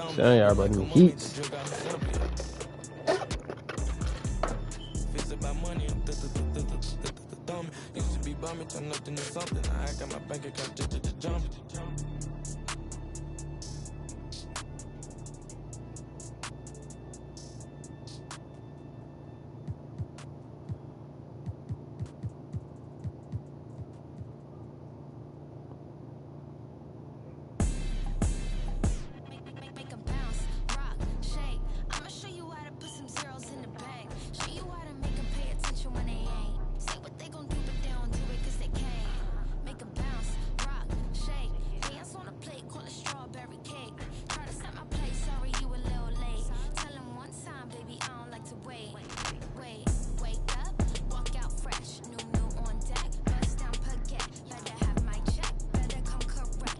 Saying y'all about the Heat. Used to be bumming, turn up into something. I got my bank account just jump.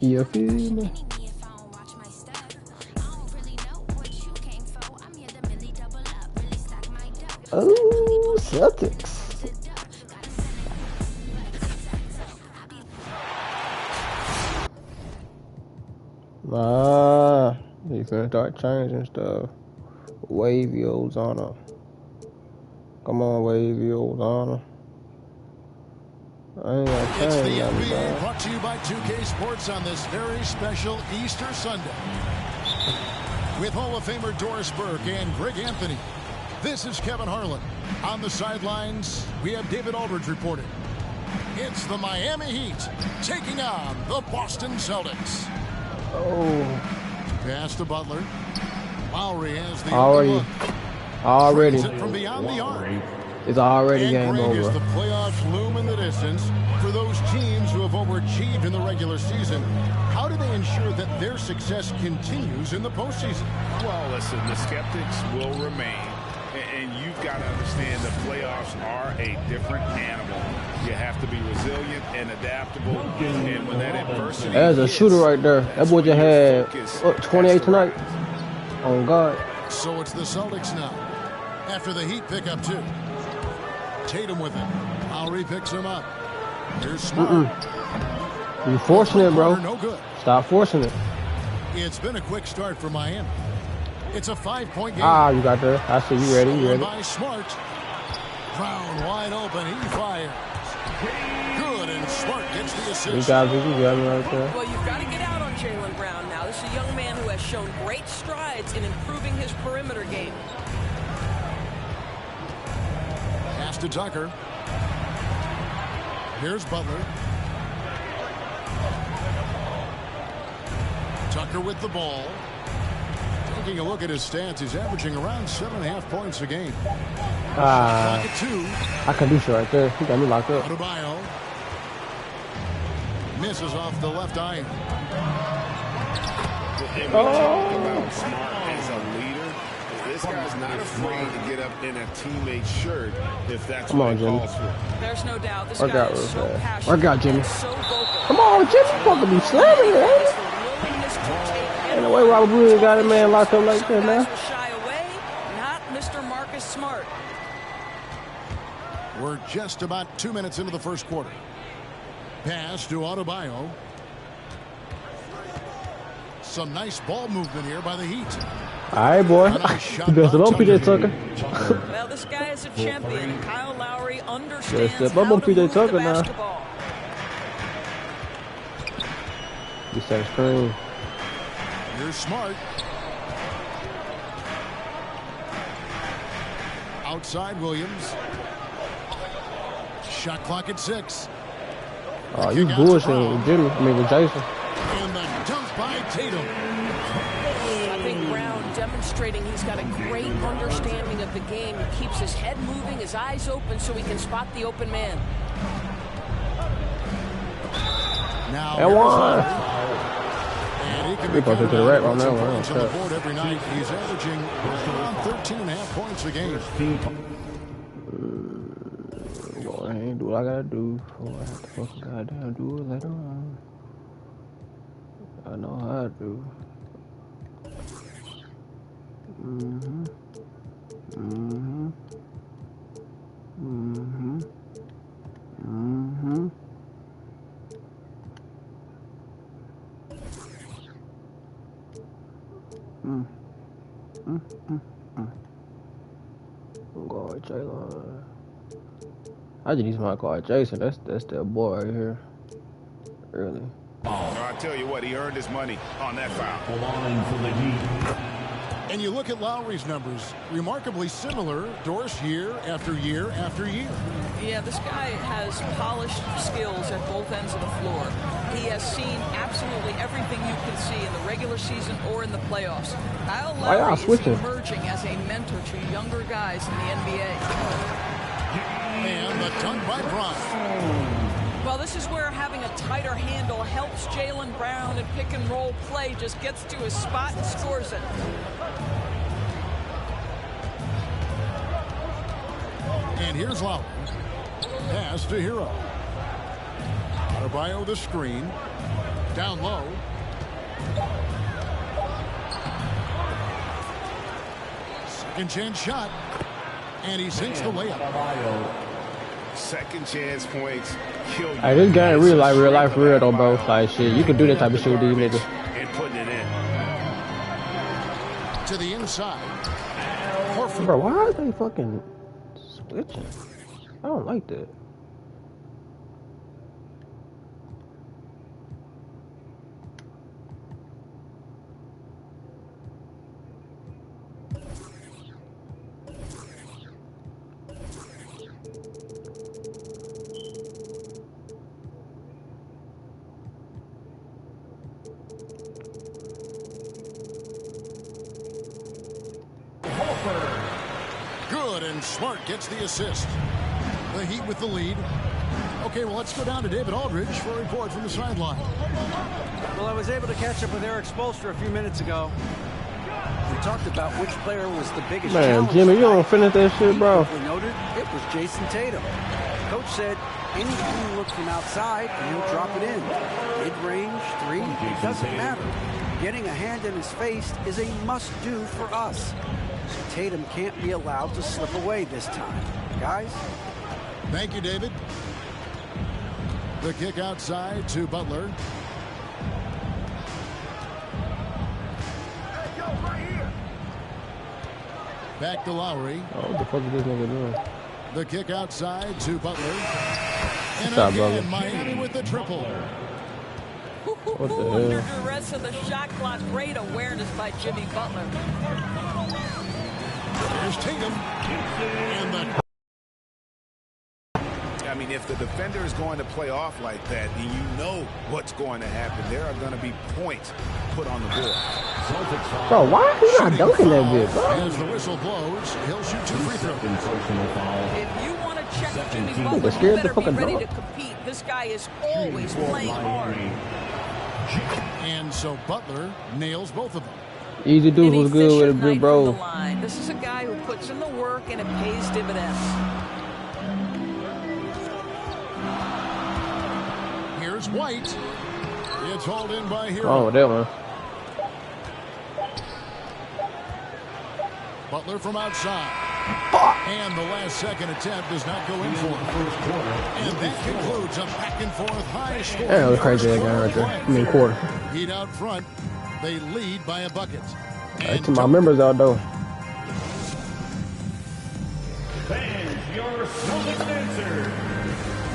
You feel me? Oh, Celtics. Nah, you finna start changing stuff. Wavy Ozana. Come on, Wavy Ozana. I ain't gonna It's change the nothing, NBA bro. brought to you by 2K Sports on this very special Easter Sunday. With Hall of Famer Doris Burke and Greg Anthony. This is Kevin Harlan. On the sidelines, we have David Aldridge reporting. It's the Miami Heat taking on the Boston Celtics. Oh. Pass to Butler. Lowry has the Already. Trains it from beyond the arc. It's already And game Greg, over. as the playoffs loom in the distance, for those teams who have overachieved in the regular season, how do they ensure that their success continues in the postseason? Well, listen, the skeptics will remain. And you've got to understand the playoffs are a different animal. You have to be resilient and adaptable. And when that adversity There's a shooter right there. That boy just had 28 tonight. Oh, God. So it's the Celtics now. After the Heat pick up 2. Tatum with it. Lowry picks him up. Here's Smart. You forcing it, bro. No good. Stop forcing it. It's been a quick start for Miami. It's a 5-point game. Ah, you got there. I see you ready. You ready? By Smart. Brown wide open. He fires. Good, and Smart gets the assist. You got me right there. Well, you've got to get out on Jaylen Brown now. This is a young man who has shown great strides in improving his perimeter game. Pass to Tucker. Here's Butler. Tucker with the ball. Taking a look at his stats, he's averaging around 7.5 points a game. I can do shit right there. He got me locked up. Adebayo misses off the left eye. And we talk about Smart as a leader. This guy's not afraid to get up in a teammate's shirt if that's what he calls for. There's no doubt this Work guy out is real so fast. passionate. Work out, Jimmy. So vocal. Come on, Jimmy. Fucking be slamming it, ain't it? Ain't no way Robert Bruce got a man locked up like that, man. Shy away, not Mr. Marcus Smart. We're just about 2 minutes into the first quarter. Pass to Adebayo. Some nice ball movement here by the Heat. All right, boy. You best step up, PJ Tucker. Well, this guy is a champion. Kyle Lowry understands Step how up on to PJ move the Tucker now. basketball. You set a screen. Here's Smart. Outside Williams. Shot clock at 6. Oh, you bullshitting with Jimmy. I mean, with Jason. And the dunk by Tatum. I think Brown demonstrating he's got a great understanding of the game. He keeps his head moving, his eyes open so he can spot the open man. Now, And one. And he can We be posted to the right on that one. points on the board every night. He's averaging around 13.5 points a game. Boy, I ain't do what I gotta do. Oh, I have to fucking goddamn do it later on. I know how to do. Mm-hmm. Mm-hmm. Mm-hmm. Mm-hmm. I'm going with Jalen. I just need somebody called Jason. That's that boy right here. Really. I tell you what, he earned his money on that foul. And you look at Lowry's numbers, remarkably similar, Doris, year after year after year. Yeah, this guy has polished skills at both ends of the floor. He has seen absolutely everything you can see in the regular season or in the playoffs. Kyle Lowry is emerging as a mentor to younger guys in the NBA. And the dunk by Bryant. Well, this is where having a tighter handle helps Jaylen Brown, and pick and roll play just gets to his spot and scores it. And here's Lowry. Pass to Hero. Adebayo the screen. Down low. Second chance shot. And he sinks the layup. Second chance points kill you. Hey, this guy really like real life for real though, bro. Like shit, you can do that type of shit with these niggas. And putting it in. To the inside. Bro, why are they fucking switching? I don't like that. Good, and Smart gets the assist. The Heat with the lead. Okay, well, let's go down to David Aldridge for a report from the sideline. Well, I was able to catch up with Eric Spoelstra a few minutes ago. We talked about which player was the biggest challenge. Jimmy, you don't finish that shit, bro. We noted it was Jason Tatum. Coach said any clean look from outside and he'll drop it in. Mid-range, three, it doesn't matter. Getting a hand in his face is a must-do for us. So Tatum can't be allowed to slip away this time. Guys? Thank you, David. The kick outside to Butler. Back to Lowry. Oh, what the fuck is this nigga doing? The kick outside to Butler. And Stop, again, brother. Miami with the triple. What the hell? Under duress of the shot clock, great awareness by Jimmy Butler. There's Tatum. And the I mean, if the defender is going to play off like that, then you know what's going to happen. There are going to be points put on the board. Bro, why is he not dunking that bitch, bro? as the whistle blows, he'll shoot 2 free throws. If you want to check Jimmy Nigga Butler, scared you the better be fucking ready dog. to compete. This guy is always playing hard. And so Butler nails both of them. Easy dude was good with a big bro. This is a guy who puts in the work and it pays dividends. Here's White. It's hauled in by Hero. Oh, that one. Butler from outside. And the last second attempt does not go in for him. And that concludes a back and forth high score. That was crazy, that guy right there. I mean, quarter. Heat out front. They lead by a bucket. Right to my members out though.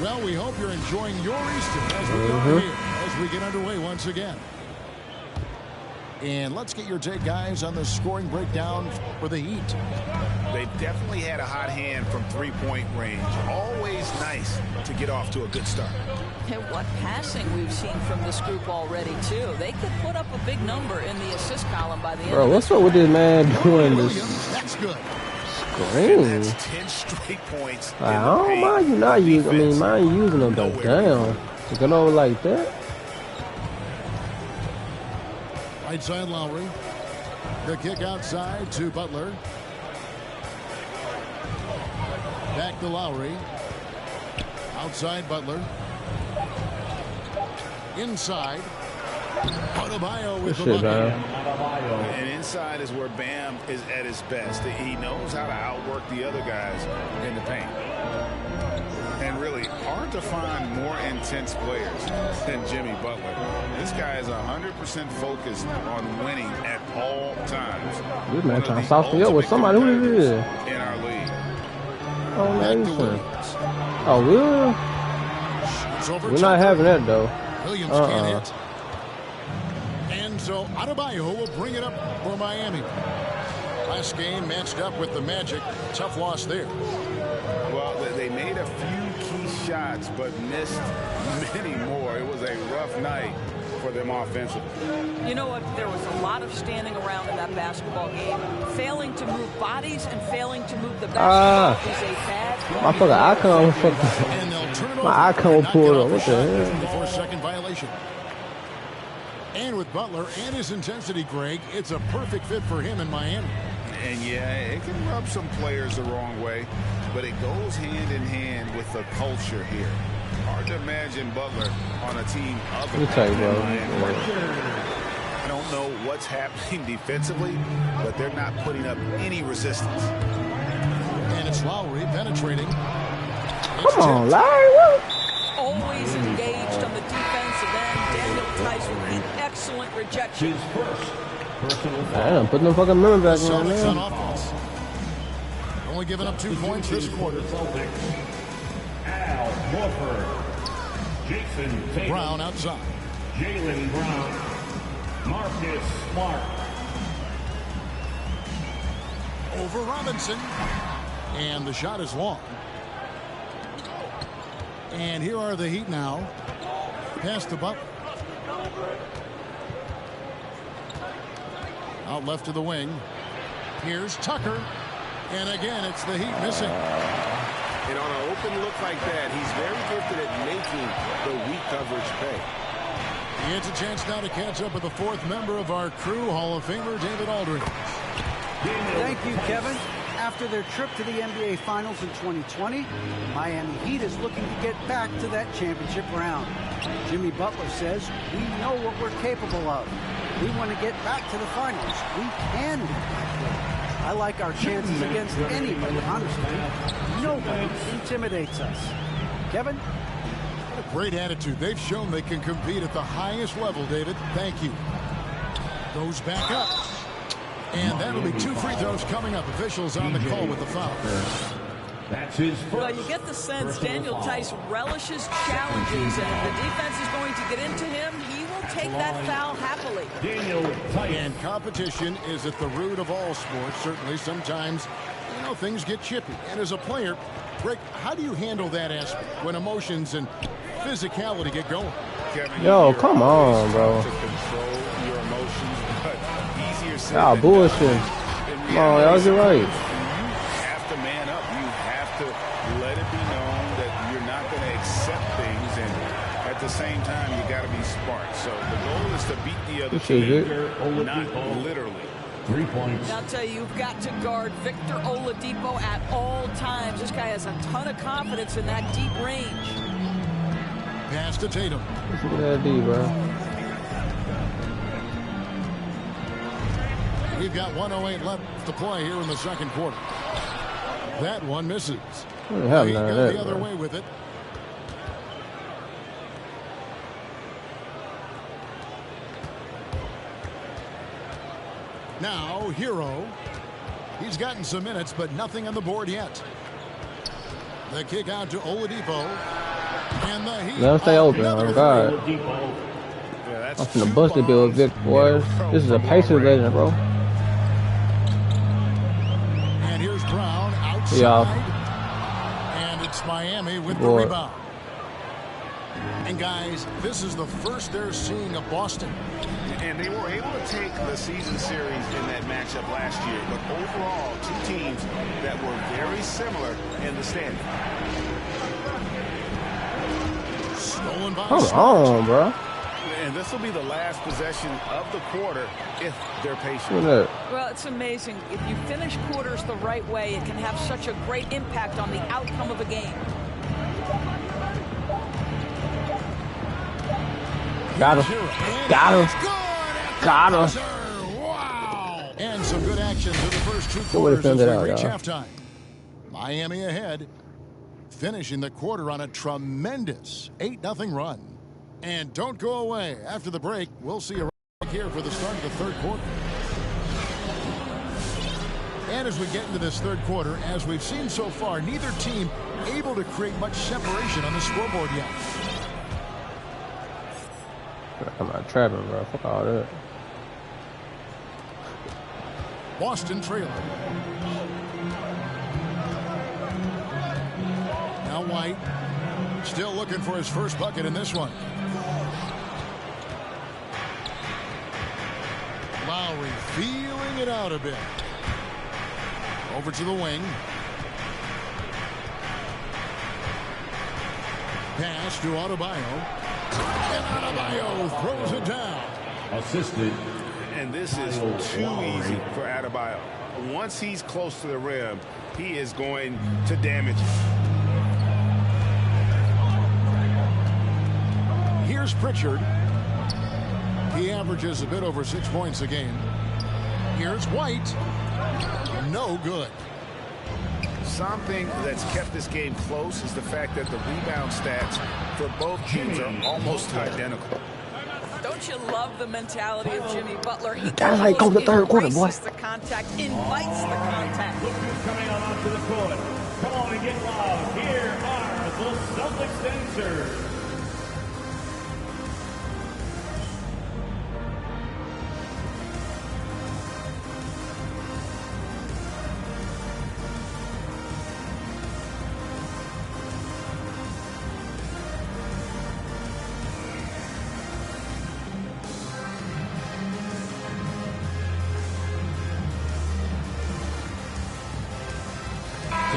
Well, we hope you're enjoying your Easter as we go here, as we get underway once again. And let's get your take, guys, on the scoring breakdown for the Heat. They've definitely had a hot hand from three-point range. Always nice to get off to a good start. And what passing we've seen from this group already, too. They could put up a big number in the assist column by the end Bro, of what's this up with this man doing this Williams, that's good. screen? That's 10 straight points. Like, I don't mind you not using, I mean, mind using them, but damn. To get over like that? Right side Lowry. The kick outside to Butler. Back to Lowry. Outside Butler. Inside. Adebayo with the Shit, bucket. man. And inside is where Bam is at his best. He knows how to outwork the other guys in the paint. And really hard to to find more intense players than Jimmy Butler. This guy is 100% focused on winning at all times. This man trying to sauce me up with somebody. Who is this? In our league. Oh, nice. Oh, Will? We're not having that, though. Williams can't hit. And so Adebayo will bring it up for Miami. Last game matched up with the Magic. Tough loss there. Well, they made a few key shots, but missed many more. It was a rough night for them offensively. You know what? There was a lot of standing around in that basketball game. Failing to move bodies and failing to move the basketball is a bad my fucking icon was fucking. My icon pulled up. What the hell? The 4-second violation. And with Butler and his intensity, Greg, it's a perfect fit for him in Miami. And yeah, it can rub some players the wrong way, but it goes hand in hand with the culture here. Hard to imagine Butler on a team other than Miami. I don't know what's happening defensively, but they're not putting up any resistance. And it's Lowry penetrating. Come on, Larry. Always engaged on the defensive end. Daniel Tice with an excellent rejection. Damn, put no fucking memory back on On there. offense. Only giving up 2 points this quarter. Al Horford, Jason Tatum, Brown outside. Jaylen Brown, Marcus Smart. Over Robinson. And the shot is long. And here are the Heat now. Pass to Butler. Out left to the wing. Here's Tucker. And again, it's the Heat missing. And on an open look like that, he's very gifted at making the weak coverage pay. He gets a chance now to catch up with the 4th member of our crew, Hall of Famer David Aldridge. Thank you, Kevin. After their trip to the NBA Finals in 2020, Miami Heat is looking to get back to that championship round. Jimmy Butler says, we know what we're capable of. We want to get back to the finals. We can get back there. I like our chances against anybody, honestly. Nobody intimidates us. Kevin? What a great attitude. They've shown they can compete at the highest level, David. Thank you. Goes back up. And that'll be 2 free throws coming up. Officials on the call with the foul. That's his first. Well, you get the sense Daniel Tice relishes challenges, and if the defense is going to get into him, he will take that foul happily. Daniel Tice. And competition is at the root of all sports. Certainly, sometimes, you know, things get chippy. And as a player, Rick, how do you handle that aspect when emotions and physicality get going? Kevin, Yo, come on, bro. To control your emotions, but easier said Y'all than bullshit. done. Come on, y'all get right. You have to man up. You have to let it be known that you're not going to accept things, and at the same time, you got to be smart. So the goal is to beat the other team, not literally. 3 points. I'll tell you, you've got to guard Victor Oladipo at all times. This guy has a ton of confidence in that deep range. Pass to Tatum. Look at that D, bro. We've got 1:08 left to play here in the second quarter. That one misses. What the hell He none of got that, the other bro. way with it. Now, Hero. He's gotten some minutes, but nothing on the board yet. The kick out to Oladipo. And the Heat. Let him stay open, another oh God. Oladipo. Yeah, that's I'm finna bust the bill, Vic, boys. This is a Pacers legend, bro. And here's Brown outside. Yeah. And it's Miami with the Boy. rebound. And guys, this is the first they're seeing of Boston. And they were able to take the season series in that matchup last year. But overall, 2 teams that were very similar in the standing. Stolen by Come Smart. on, bro. And this will be the last possession of the quarter if they're patient. Look at that. Well, it's amazing. If you finish quarters the right way, it can have such a great impact on the outcome of a game. Got him. Got him. Got him. Wow. And some good action to the first 2 Good way to quarters as send it we out, reach y'all. halftime. Miami ahead finishing the quarter on a tremendous 8-0 run. And don't go away. After the break, we'll see you right here for the start of the third quarter. And as we get into this third quarter, as we've seen so far, neither team able to create much separation on the scoreboard yet. I'm not trapping, bro. Fuck all that. Boston trailer. Now White still looking for his first bucket in this one. Lowry feeling it out a bit. Over to the wing. Pass to Adebayo. And Adebayo throws it down. Assisted. And this is too easy for Adebayo. Once he's close to the rim, he is going to damage it. Here's Pritchard. He averages a bit over 6 points a game. Here's White. No good. Something that's kept this game close is the fact that the rebound stats for both teams are almost identical. Don't you love the mentality of Jimmy Butler? He That's how you go to the third quarter, boy. The contact, invites the contact. Look who's coming on onto the court. Come on and get loud. Here are the Celtics dancers.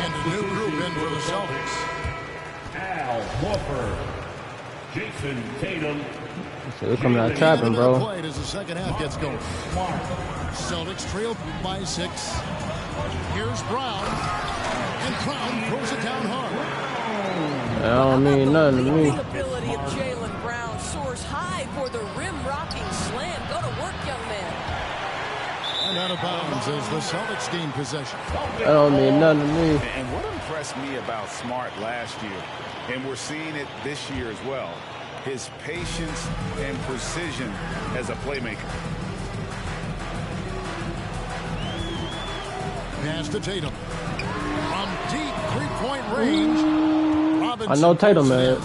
And a new group in for the Celtics. Al Horford. Jason Tatum. So they're coming out trapping, bro. Played as the second half gets going. Celtics trail by 6. Here's Brown. And Brown throws it down hard. That don't mean nothing to me. The ability of Jaylen Brown soars high for the rim-rocking slam. Go to work, young man. And out of bounds as the Celtics gain possession. That don't mean nothing to me. And what impressed me about Smart last year, and we're seeing it this year as well, his patience and precision as a playmaker. Pass to Tatum. From deep three-point range. Robinson, I know Tatum, man.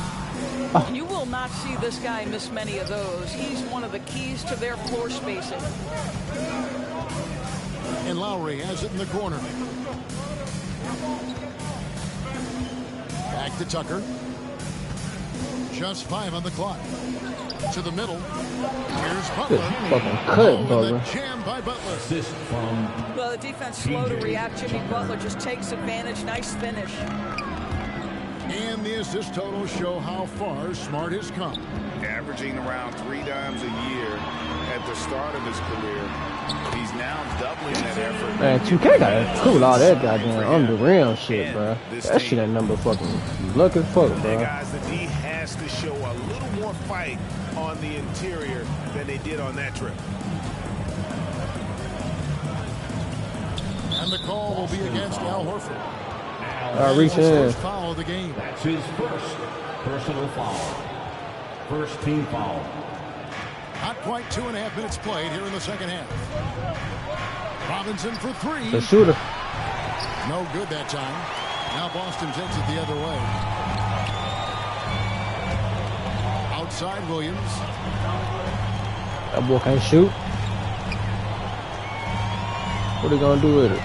You will not see this guy miss many of those. He's one of the keys to their floor spacing. And Lowry has it in the corner. Back to Tucker. Just 5 on the clock. To the middle. Here's Butler. Good fucking cut, brother. Jam by Butler. Assist from Well, the defense slow to react. Jimmy Butler just takes advantage. Nice finish. And the assist totals show how far Smart has come. Averaging around 3 dimes a year at the start of his career. He's now doubling that effort. Man, 2K got cool all that goddamn under rim shit, bro. That shit ain't number fucking lucky fuck, Hey bro. guys, the D has to show a little more fight on the interior than they did on that trip. And the call will be against Al Horford. Reach His in. first foul of the game. That's his first personal foul. First team foul. Not quite 2.5 minutes played here in the second half. Robinson for 3. The shooter. No good that time. Now Boston takes it the other way. Outside Williams. That boy can't shoot. What are they gonna do with it?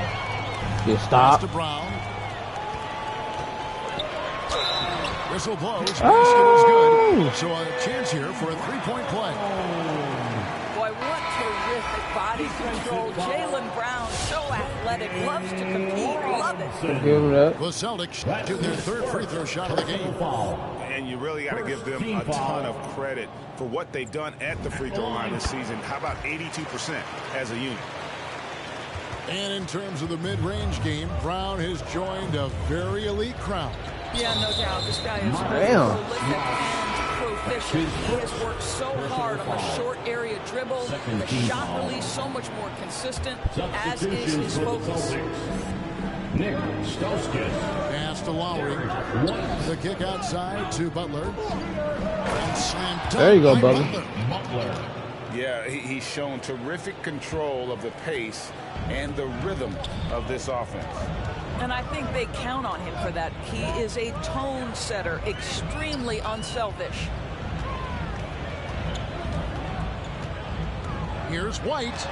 Get Pass stopped. to Brown. Whistle blows. Basket is good. So a chance here for a 3-point play. Boy, what terrific body control. Jaylen Brown, so athletic, loves to compete, love it. Give him that. The Celtics do their third free throw shot of the game. And you really got to give them a ton of credit for what they've done at the free throw line this season. How about 82% as a unit? And in terms of the mid-range game, Brown has joined a very elite crowd. Yeah, no doubt. This guy is Damn. prolific and proficient. He has worked so hard on the short area dribble, the shot release so much more consistent, as is his focus. Nick Stauskas. Pass to Lowry. The kick outside to Butler. And slam dunk there you go, by brother. Butler. Yeah, he's shown terrific control of the pace and the rhythm of this offense. And I think they count on him for that. He is a tone setter, extremely unselfish. Here's White.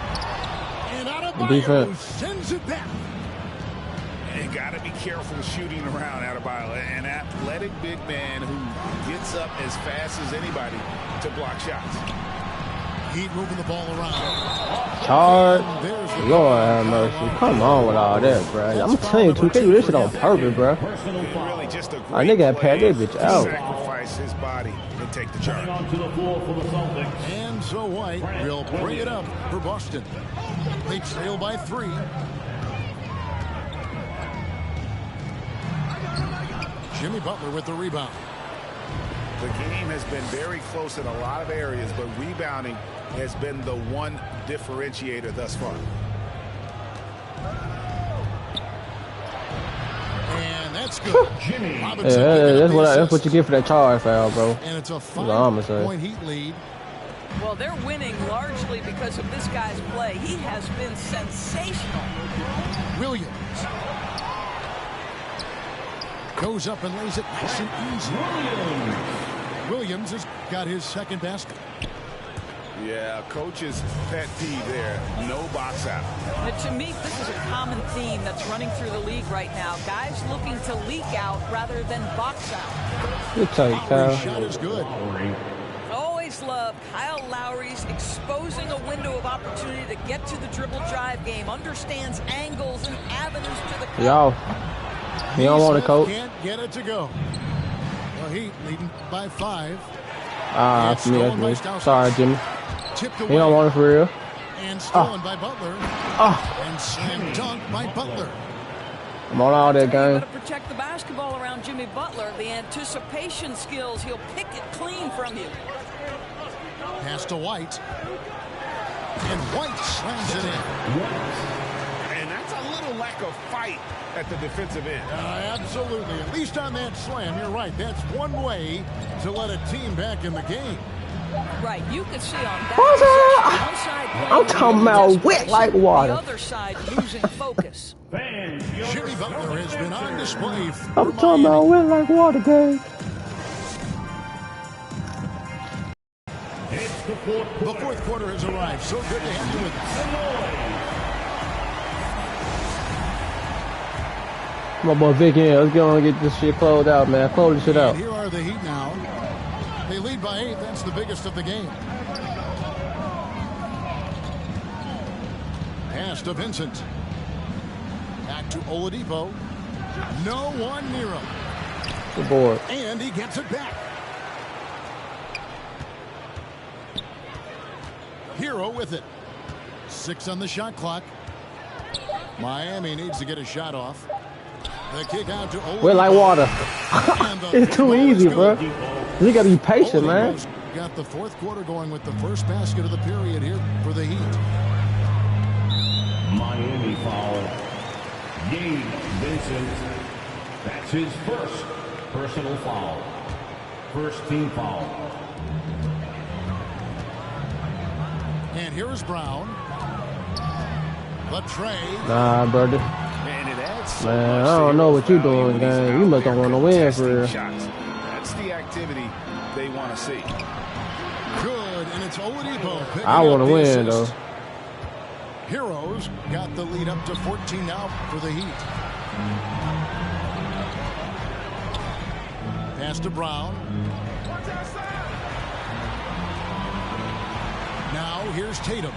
And Adebayo sends it back. You got to be careful shooting around Adebayo, an athletic big man who gets up as fast as anybody to block shots. Heat moving the ball around. Charge. Lord have mercy. Come on with all that, bro. I'm telling you, 2K do this shit on purpose, bro. Really just a Our nigga had packed that bitch out. Sacrifice his body and take the charge. Onto the floor for the Celtics. And so White will bring it up for Boston. They trail by 3. Jimmy Butler with the rebound. The game has been very close in a lot of areas, but rebounding has been the one differentiator thus far. And that's good. Jimmy. That's what you get for that charge foul, bro. And it's a I'ma say. 5-point Heat lead. Well, they're winning largely because of this guy's play. He has been sensational. Williams goes up and lays it nice and easy. Williams has got his second basket. Yeah, coach's pet peeve there. No box out. But to me, this is a common theme that's running through the league right now. Guys looking to leak out rather than box out. Good take, Kyle. Shot is good. Always love Kyle Lowry's exposing a window of opportunity to get to the dribble drive game. Understands angles and avenues to the cup. Y'all. You don't want it, coach. Can't get it to go. The Heat leading by 5. That's me. Sorry, Jimmy. Tipped You away. don't want it for real. And stolen by Butler. And slam dunk by Butler. I'm on all that You game. got to protect the basketball around Jimmy Butler. The anticipation skills. He'll pick it clean from you. Pass to White. And White slams it in. And that's a little lack of fight at the defensive end. Absolutely. At least on that slam, you're right. That's one way to let a team back in the game. Right, you can see on that possession, one side I'm talking about wet like water. the other side losing focus. Jimmy Butler has been on display. I'm talking about wet like water, guys. The fourth quarter has arrived. So good to have you with us. My boy Vic in. Let's get on and get this shit closed out, man. Close this shit out. And here are the Heat now. They lead by 8. That's the biggest of the game. Pass to Vincent. Back to Oladipo. No one near him. Good board. And he gets it back. Hero with it. 6 on the shot clock. Miami needs to get a shot off. The kick out to Oladipo. Wet like water. It's too easy, bro. You gotta be patient, man. Got the fourth quarter going with the first basket of the period here for the Heat. Miami foul. Gabe Vincent. That's his first personal foul. First team foul. And here's Brown. The tray. Nah, brother. And it adds so Man, much I to don't know your what you value doing, when he's gang. out You must there don't want to win for real. contesting shots. That's the activity they want to see. Good, and it's Oladipo picking I want up to the win, assist. though. Heroes got the lead up to 14 now for the Heat. Pass to Brown. Now here's Tatum.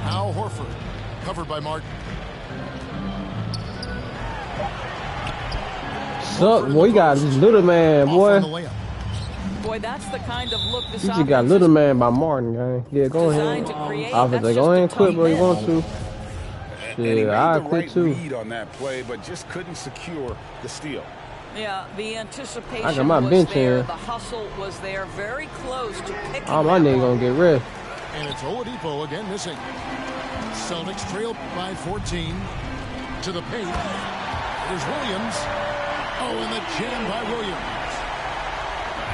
Al Horford. Covered by Martin. Suck, boy. You got this little man, boy. Boy, that's the kind of look this You just got little man by Martin, gang. Yeah, go designed ahead. to create. Officer, That's go ahead and just a quit, tough bro. You man. want to? And he Shit, made I the quit right too. read on that play, but just couldn't secure the steal. Yeah, the anticipation I got my was bench there. here. The hustle was there. Very close to picking All my that niggas one. gonna get rest. And it's Oladipo again missing. Celtics trail by 14. to the paint. Here's Williams. Oh, and the jam by Williams.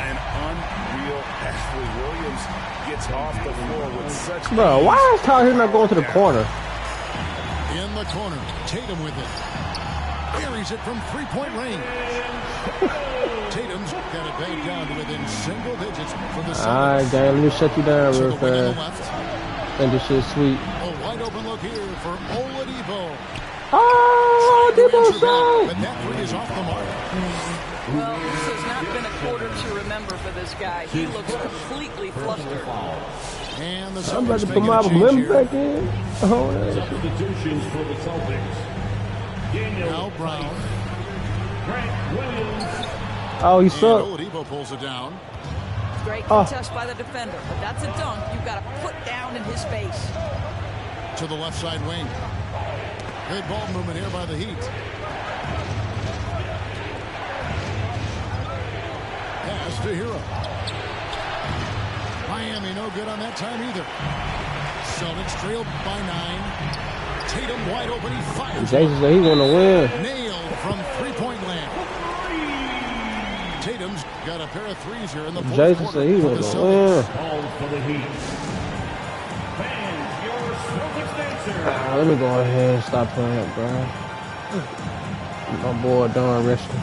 An unreal athlete. Williams gets off the floor with such... Bro, why is Tyler not going to the corner? In the corner, Tatum with it. Carries it from three-point range. Tatum's got it back down to within single digits from the center. All right, gang, let me shut you down real fast. And this shit's sweet. A wide open look here for Oladipo. Oh, Debo shot! But that three is off the mark. Well, this has not been a quarter to remember for this guy. He looks completely flustered. And the I'm about to put my limb back in. Oh, Substitutions for the Celtics. Now Brown. Grant Williams. Oh, he And sucked. Oladipo pulls it down. Great contest by the defender, but that's a dunk you've got to put down in his face. To the left side wing. Good ball movement here by the Heat. Pass to Hero. Miami no good on that time either. Celtics trailed by 9. Tatum wide open. He fires. Jason said he want to win. Nailed from three-point land. Tatum's got a pair of threes here in the fourth Jason quarter said he for want the to Celtics. win. All for the Heat. Fans, your Celtics dancer. Let me go ahead and stop playing, bro. My boy done resting.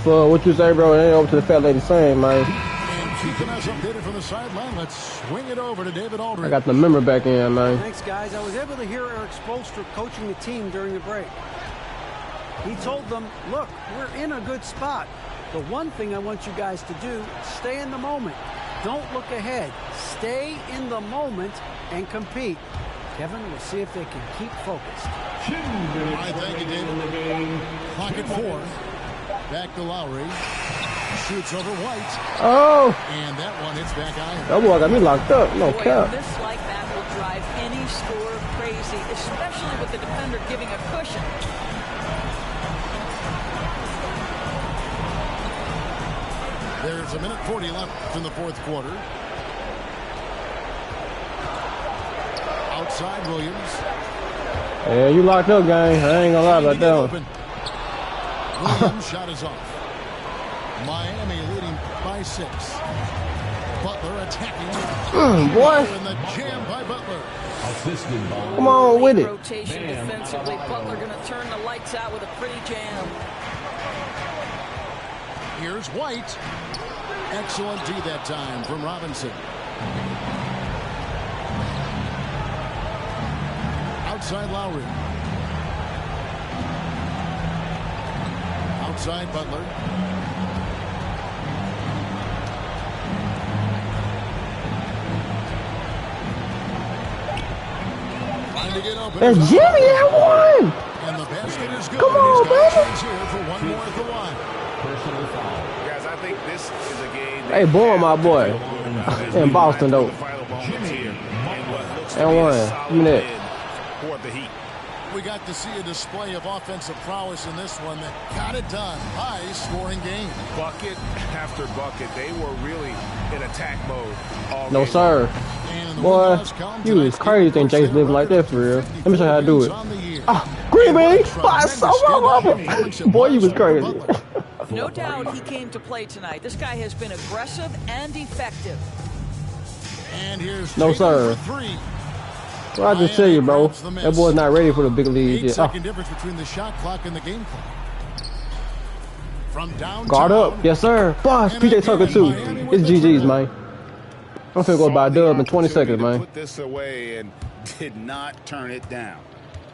So what you say, bro? It ain't over to the fat lady saying, man. And keeping us updated from the sideline, let's swing it over to David Aldridge. I got the member back in, man. Thanks, guys. I was able to hear Eric Spoelstra coaching the team during the break. He told them, look, we're in a good spot. The one thing I want you guys to do, stay in the moment. Don't look ahead. Stay in the moment and compete. Kevin, we'll see if they can keep focused. 2 minutes All right, thank you, remaining in the game. Clock at 4. Back to Lowry. Shoots over White. Oh, And that one hits back iron. that boy got me locked up. No Boy, a cap. miss like that will drive any scorer crazy, especially with the defender giving a cushion. There's 1:40 left in the fourth quarter. Outside Williams. Yeah, you locked up, gang. I ain't gonna lie about that one. Williams shot is off. Miami leading by 6. Butler attacking. Boy, And the jam by Butler. Assisted by come on with Late it. rotation defensively. Butler going to turn the lights out with a pretty jam. Here's White. Excellent D that time from Robinson. Outside Lowry. Outside Butler. Trying to get open. That's Jimmy that one. And the basket is good. Come on, He's got a baby. chance here for one more at the line. personal foul. Guys, I think this is a game. Hey, boy, my boy. In Boston, though. And one. Give me that. For the Heat. We got to see a display of offensive prowess in this one that got it done. High-scoring game. Bucket after bucket. They were really in attack mode all No, game. sir. And the Boy, windows come you was tonight's crazy game think for Jason living like that for real. Let me show you how to do it. on the year. Ah, Green Bay. I saw my mama. Boy, you was crazy. No doubt he came to play tonight. This guy has been aggressive and effective. And here's No, Tatum sir. for 3. Well, I just tell you, bro, that boy's not ready for the big league yet. 8-second difference between the shot clock and the game clock. From downtown. Guard up. Yes, sir. Boss, PJ Tucker, too. It's GG's, man. I'm finna go by a dub in 20 seconds, man. Put this away and did not turn it down.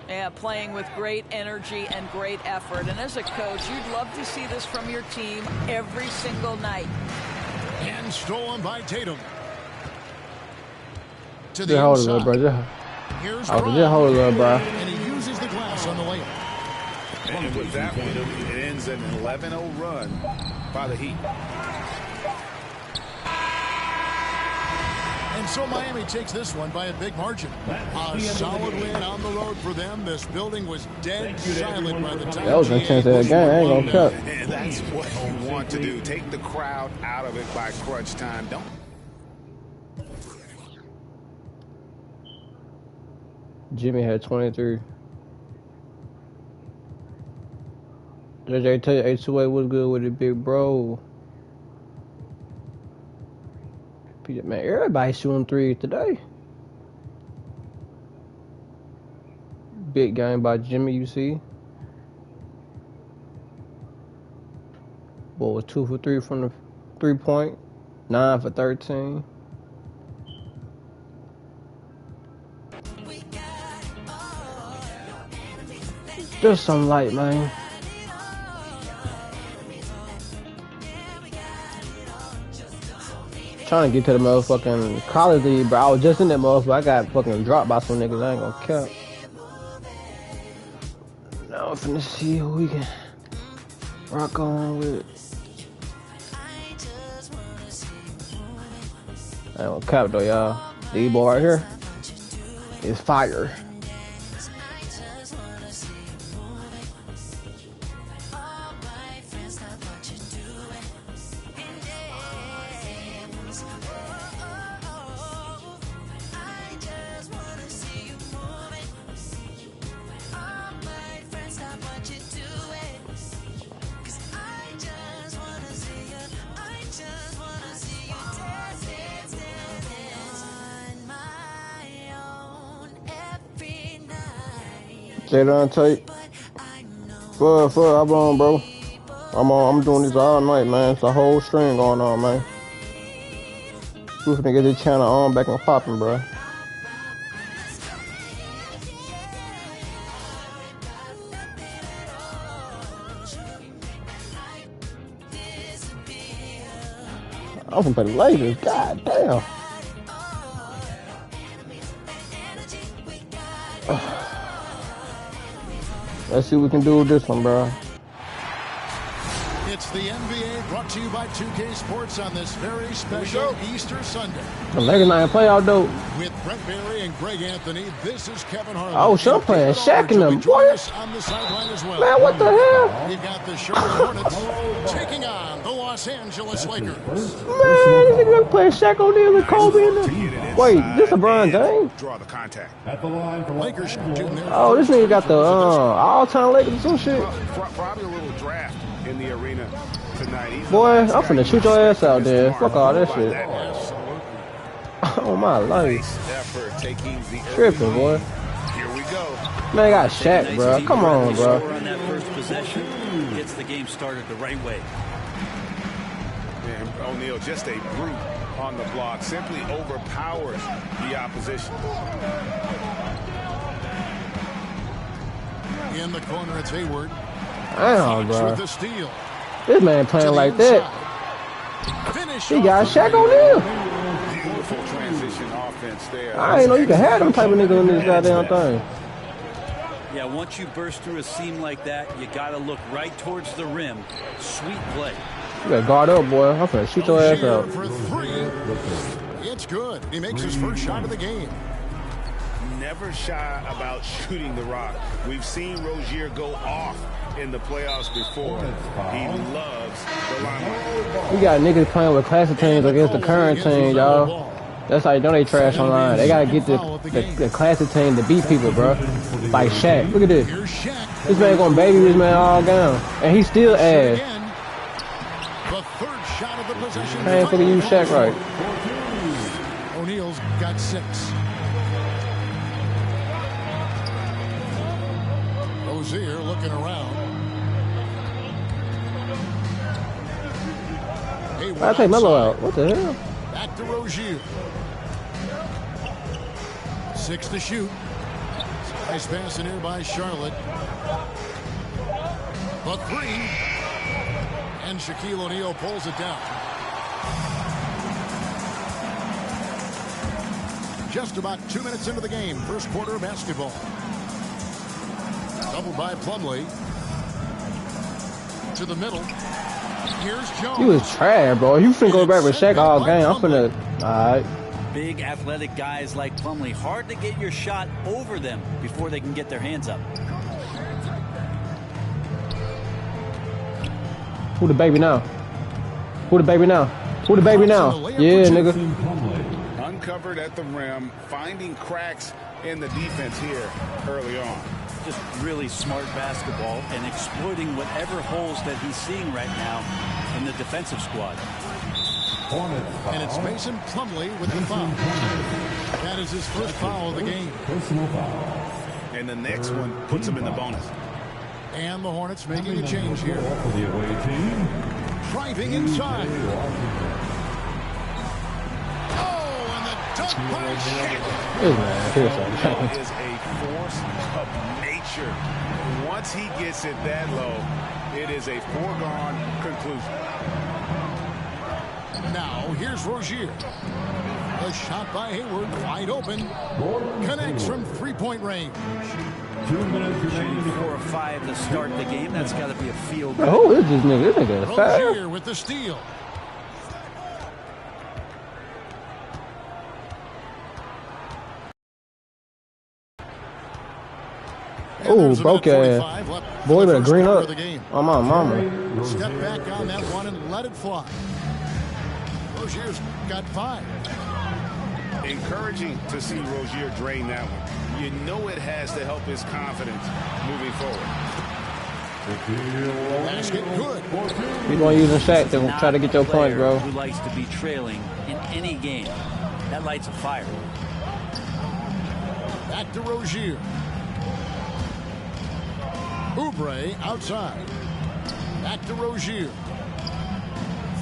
Yeah, playing with great energy and great effort. And as a coach, you'd love to see this from your team every single night. And stolen by Tatum. To the Just hold it, inside. little bro. Just Here's hold it, Brown. just hold it, little bro. And he uses the glass on the layup. And with that one, it ends an 11-0 run by the Heat. And And so Miami takes this one by a big margin. A solid win on the road for them. This building was dead silent by the time. That was a chance at a game. I ain't gonna cut. And that's what you want to do. Take the crowd out of it by crunch time. Don't. Jimmy had 23. JJ tell you H2A was good with it, big bro. Man, everybody shooting threes today. Big game by Jimmy, you see. Boy was 2 for 3 from the 3-point, 9 for 13. Just some light, man. Trying to get to the motherfucking college league, bro. I was just in that motherfucker. I got fucking dropped by some niggas. I ain't gonna cap. Now I'm finna see who we can rock on with. I ain't gonna cap though, y'all. These boy right here is fire. Stay down tight. Fuck, I'm on, bro. I'm doing this all night, man. It's a whole string going on, man. We finna get this channel on back and popping, bro. I'm gonna play the Lakers. God damn. Let's see what we can do with this one, bro. It's the NBA brought to you by 2K Sports on this very special Easter Sunday. The Lakers not in playoff though. With Brent Barry and Greg Anthony, this is Kevin Harlan. Oh, Sean playing Shaq in them, boy. On the sideline as well. Man, what the hell? We've got the Charlotte Hornets taking on the Los Angeles Lakers. Man, this nigga playing Shaq O'Neal and Kobe in them. Wait, this LeBron James? Draw the contact. At the line for Lakers shooting there. Oh, this nigga got the all-time Lakers or some shit. Probably a little draft in the arena tonight. Boy, I'm finna shoot your ass out there. Fuck all that shit. Oh my life. Tripping, boy. Here we go. Man, I got Shaq, bro. Come on, bro. On that first possession, gets the game started the right way. And O'Neal, just a brute on the block, simply overpowers the opposition. In the corner, it's Hayward. Damn, bro. With the steal. This man playing like that. He got Shaq O'Neal. Beautiful transition offense there. I ain't know you could have them type of niggas in this goddamn thing. Yeah, once you burst through a seam like that, you got to look right towards the rim. Sweet play. You gotta guard up, boy. I'm finna shoot your ass out. For three. It's good. He makes his first shot of the game. Never shy about shooting the rock. We've seen Rozier go off in the playoffs before. He loves the limelight. We got niggas playing with classic teams against the current team, y'all. That's how you know they trash online. They gotta get the classic team to beat people, bro. Like Shaq. Look at this. This man gonna baby this man all down. And he still ass. The third shot of the possession. I ain't fucking use Shaq right. O'Neal's got 6. Rozier looking around. I take Melo out. What the hell? Back to Rozier. 6 to shoot. Nice pass in here by Charlotte. The 3. And Shaquille O'Neal pulls it down. Just about 2 minutes into the game. First quarter of basketball. Doubled by Plumlee. To the middle. Here's Jones. You was trash, bro. You finna go back with Shaq all game. I'm finna. Alright. big athletic guys like Plumlee. Hard to get your shot over them before they can get their hands up. Who the baby now? Who the baby now? Who the baby now? Yeah, nigga. Uncovered at the rim, finding cracks in the defense here early on. Just really smart basketball and exploiting whatever holes that he's seeing right now in the defensive squad. And it's Mason Plumlee with the foul. That is his first foul of the game. And the next one puts him in the bonus. And the Hornets making a change here. Driving inside. Oh, and the dunk by Shaq. That is a force of nature. Once he gets it that low, it is a foregone conclusion. Now, here's Rozier. A shot by Hayward, wide open. Connects from three-point range. 2 minutes remaining. 4 or 5 to start the game. That's got to be a field goal. Oh, this nigga. This nigga is fast. Rozier with the steal. Oh, broke ass. Boy, better green up. Oh, my mama. Step back on that one and let it fly. Rozier's got 5. Encouraging to see Rozier drain that one. You know it has to help his confidence moving forward. Basket good. You're going to use a Shaq to try to get your point, bro. Who likes to be trailing in any game. That lights a fire. Back to Rozier. Oubre outside. Back to Rozier.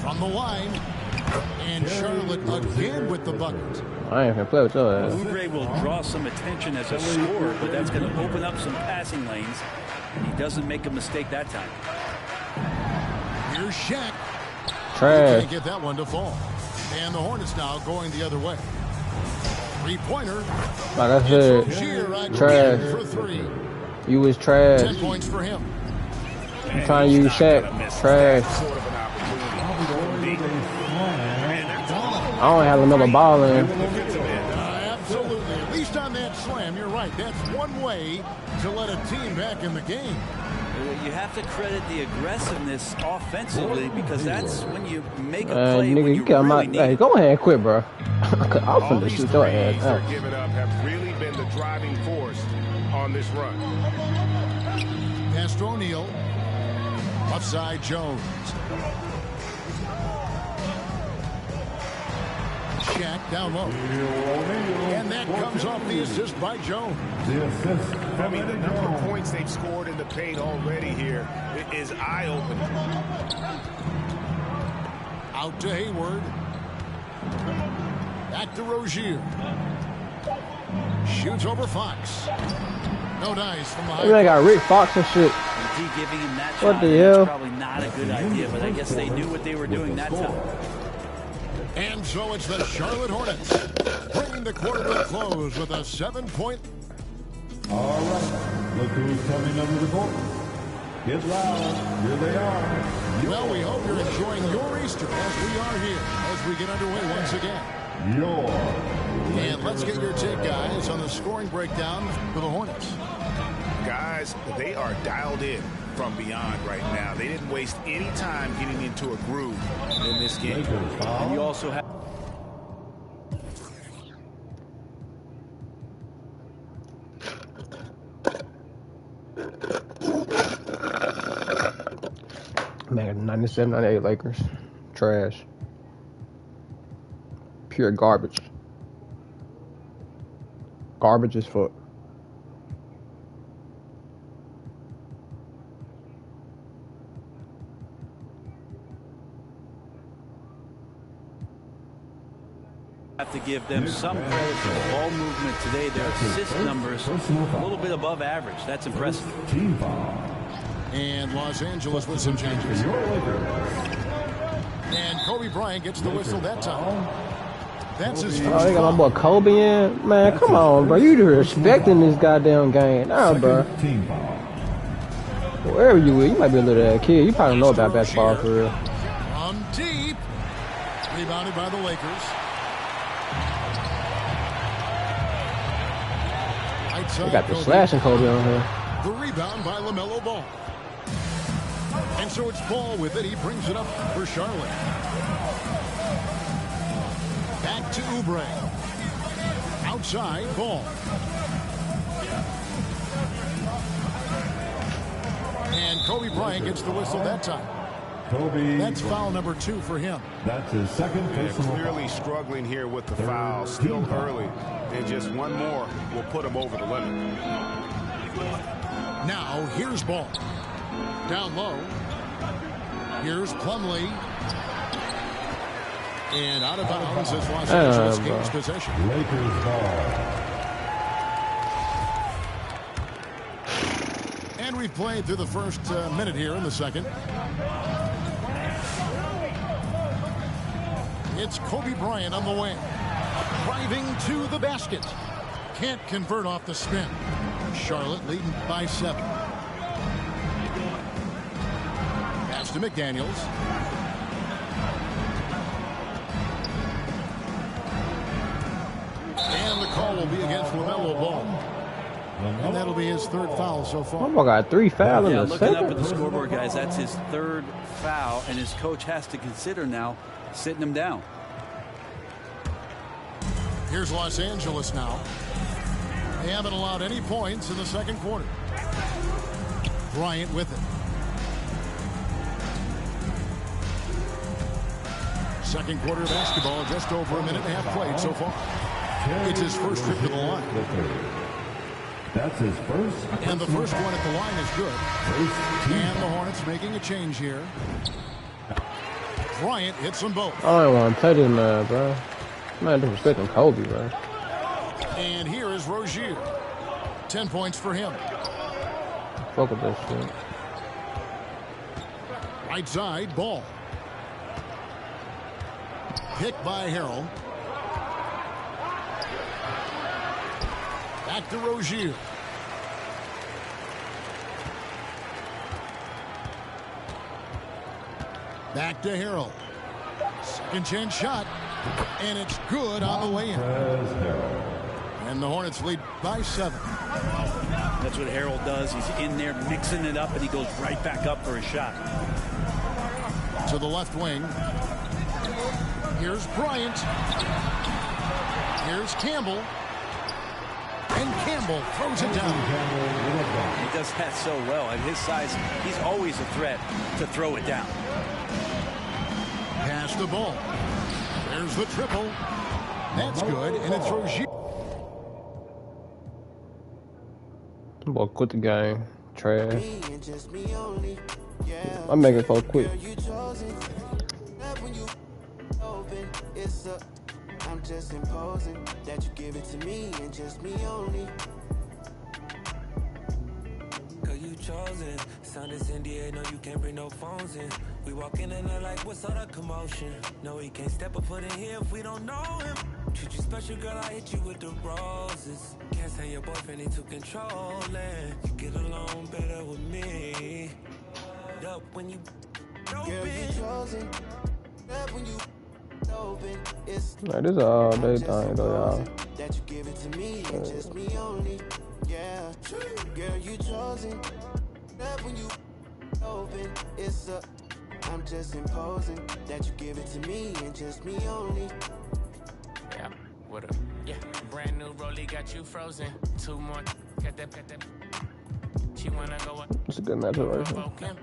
From the line. And Charlotte again with the bucket. I ain't gonna play with your ass. Oubre will draw some attention as a scorer, but that's going to open up some passing lanes. And he doesn't make a mistake that time. Here's Shaq. Trash. Can't get that one to fall. And the Hornets now going the other way. Three-pointer. Like I said, trash. For 3. You was trash. 10 points for him. I'm trying to use Shaq. Trash. I don't have another ball in. Absolutely. At least on that slam, you're right. That's one way to let a team back in the game. You have to credit the aggressiveness offensively because that's when you make a play. Nigga, when you got my. Hey, go ahead and quit, bro. I'll All finna these shoot your threes ass. are given up have really been the driving force on this run. Pass to O'Neal. Offside Jones. Shaq down low. And that comes off the assist by Jones. I mean, the number of points they've scored in the paint already here is eye-opening. Out to Hayward. Back to Rozier. Shoots over Fox. No dice from the high. They got Rick Fox and shit. Giving him that What shot, the hell? Probably not a good idea, but I guess they knew what they were doing that time. And so it's the Charlotte Hornets bringing the quarter to a close with a 7-point. All right. Look who's coming under the court. Get loud. Here they are. Well, we hope you're enjoying your Easter as we are here as we get underway once again. And let's get your take, guys, on the scoring breakdown for the Hornets. Guys, they are dialed in from beyond right now. They didn't waste any time getting into a groove in this game. And you also have Man, 97, 98 Lakers. Trash. Pure garbage. Garbage as fuck. have to give them some credit for the ball movement today. Their assist numbers a little bit above average. That's impressive. And Los Angeles with some changes. And Kobe Bryant gets the whistle that time. That's his first. Oh, they got my boy Kobe in. Man, come on, bro. You respecting this goddamn game. Nah, bro. Wherever you is, you might be a little kid. You probably know about basketball for real. From deep. Rebounded by the Lakers. Right side. They got the slashing Kobe on here. The rebound by LaMelo Ball. And so it's Ball with it. He brings it up for Charlotte. Back to Oubre. Outside, Ball. And Kobe Bryant gets the whistle that time. Kobe. That's foul number 2 for him. That's his second personal Clearly struggling here with the foul. Still early. And just one more will put him over the limit. Now, here's Ball. Down low. Here's Plumlee. And out of bounds as Los Angeles gains possession. Lakers ball. And we've played through the first minute here in the second. It's Kobe Bryant on the wing. Driving to the basket. Can't convert off the spin. Charlotte leading by 7. Pass to McDaniels. And the call will be against LaMelo Ball. And that'll be his 3rd foul so far. Oh, got 3 fouls in the looking second. up at the scoreboard, guys, that's his 3rd foul, and his coach has to consider now sitting him down. Here's Los Angeles now. They haven't allowed any points in the second quarter. Bryant with it. Second quarter basketball, just over a minute and a half played so far. It's his first trip to the line. That's his first. And the first one at the line is good. And the Hornets making a change here. Bryant hits them both. I don't want to play this man, bro. Man, disrespecting Kobe, bro. And here is Rozier. 10 points for him. Fuck with this shit. Right side, Ball. Picked by Harrell. Back to Rozier. Back to Harrell. Second chance shot. And it's good on the way in. And the Hornets lead by 7. That's what Harrell does. He's in there mixing it up, and he goes right back up for a shot. To the left wing. Here's Bryant. Here's Campbell. And Campbell throws it down. He does that so well. At his size, he's always a threat to throw it down. Pass the ball. There's the triple. That's good, and it's Rozier. Boy, quit the game. Trash. I'm making folks quit. I'm just imposing that you give it to me and just me only. Girl, you chosen. Sound is NDA, no, you can't bring no phones in. We walk in and they're like, what's all the commotion? No, he can't step a foot in here if we don't know him. Treat you special, girl, I hit you with the roses. Can't stand your boyfriend, he too controlling. You get along better with me. Up when you open. Girl, you chosen. Up when you open. It's Man, this is all day thing though, y'all. that you give it to me and just me only. Yeah. Girl, you chosen. Up when you open. It's a I'm just imposing that you give it to me and just me only. Yeah, what up? Yeah, brand new rollie got you frozen. 2 more, got that. She wanna go up. It's a good matchup right here.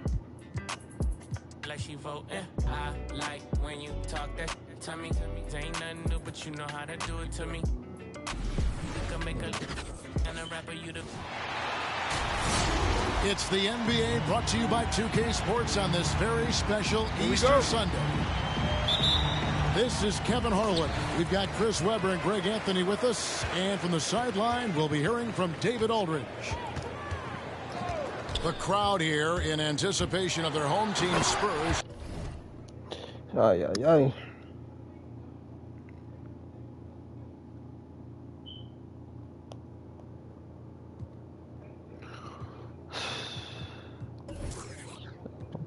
Like she voting. I like when you talk that to me. Ain't nothing new, but you know how to do it to me. You can make a and a rapper you the. It's the NBA brought to you by 2K Sports on this very special Easter Sunday. This is Kevin Harlan. We've got Chris Webber and Greg Anthony with us. And from the sideline, we'll be hearing from David Aldridge. The crowd here in anticipation of their home team Spurs. Ay, ay, ay.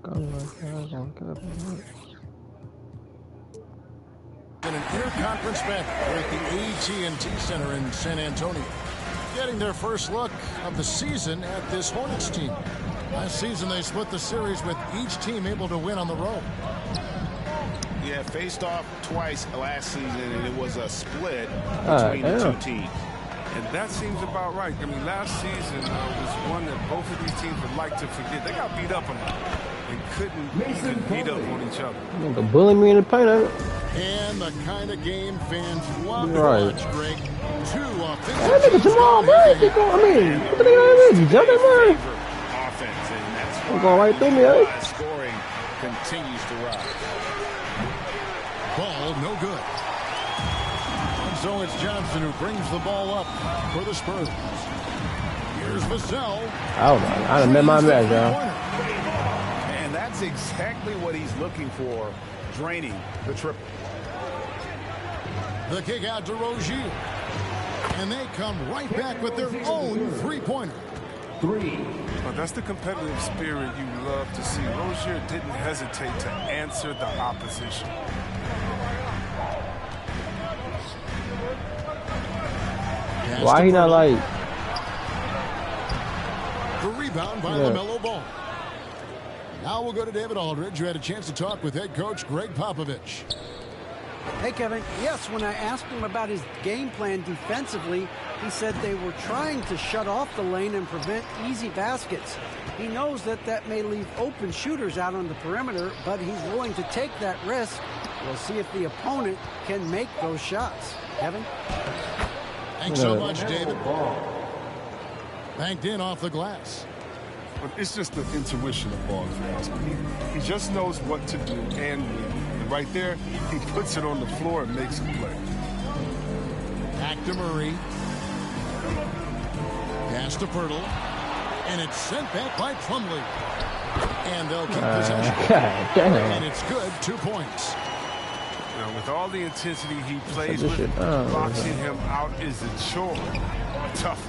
In an interconference match here at the AT&T Center in San Antonio. Getting their first look of the season at this Hornets team. Last season, they split the series with each team able to win on the road. Yeah, faced off twice last season, and it was a split between the two teams. And that seems about right. I mean, last season was one that both of these teams would like to forget. They got beat up on it. They couldn't even beat up on each other. You can bully me in the paint, ain't it? And the kind of game fans love to watch, Greg. Two offensive. That nigga Jamal Murray, keep going. I mean, what the nigga is? You jumping, man? Offense, and that's I'm going right through me, eh? Scoring continues to rise. Ball no good. And so it's Johnson who brings the ball up for the Spurs. Here's Vassell. Oh my! I done met my match, y'all. And that's exactly what he's looking for, draining the triple. The kick out to Rozier. And they come right back with their own three-pointer. Well, that's the competitive spirit you love to see. Rozier didn't hesitate to answer the opposition. Why he not like? The rebound by LaMelo Ball. Now we'll go to David Aldridge, who had a chance to talk with head coach Greg Popovich. Hey, Kevin. Yes, when I asked him about his game plan defensively, he said they were trying to shut off the lane and prevent easy baskets. He knows that that may leave open shooters out on the perimeter, but he's willing to take that risk. We'll see if the opponent can make those shots. Kevin? Thanks so much, David. Banked in off the glass. But it's just the intuition of ball, if you ask me. He just knows what to do and when. And right there, he puts it on the floor and makes a play. Back to Murray. Pass to Pirtle. And it's sent back by Plumlee. And they'll keep possession. And it's good, 2 points. Now, with all the intensity he plays with, boxing him out is a chore. Tough.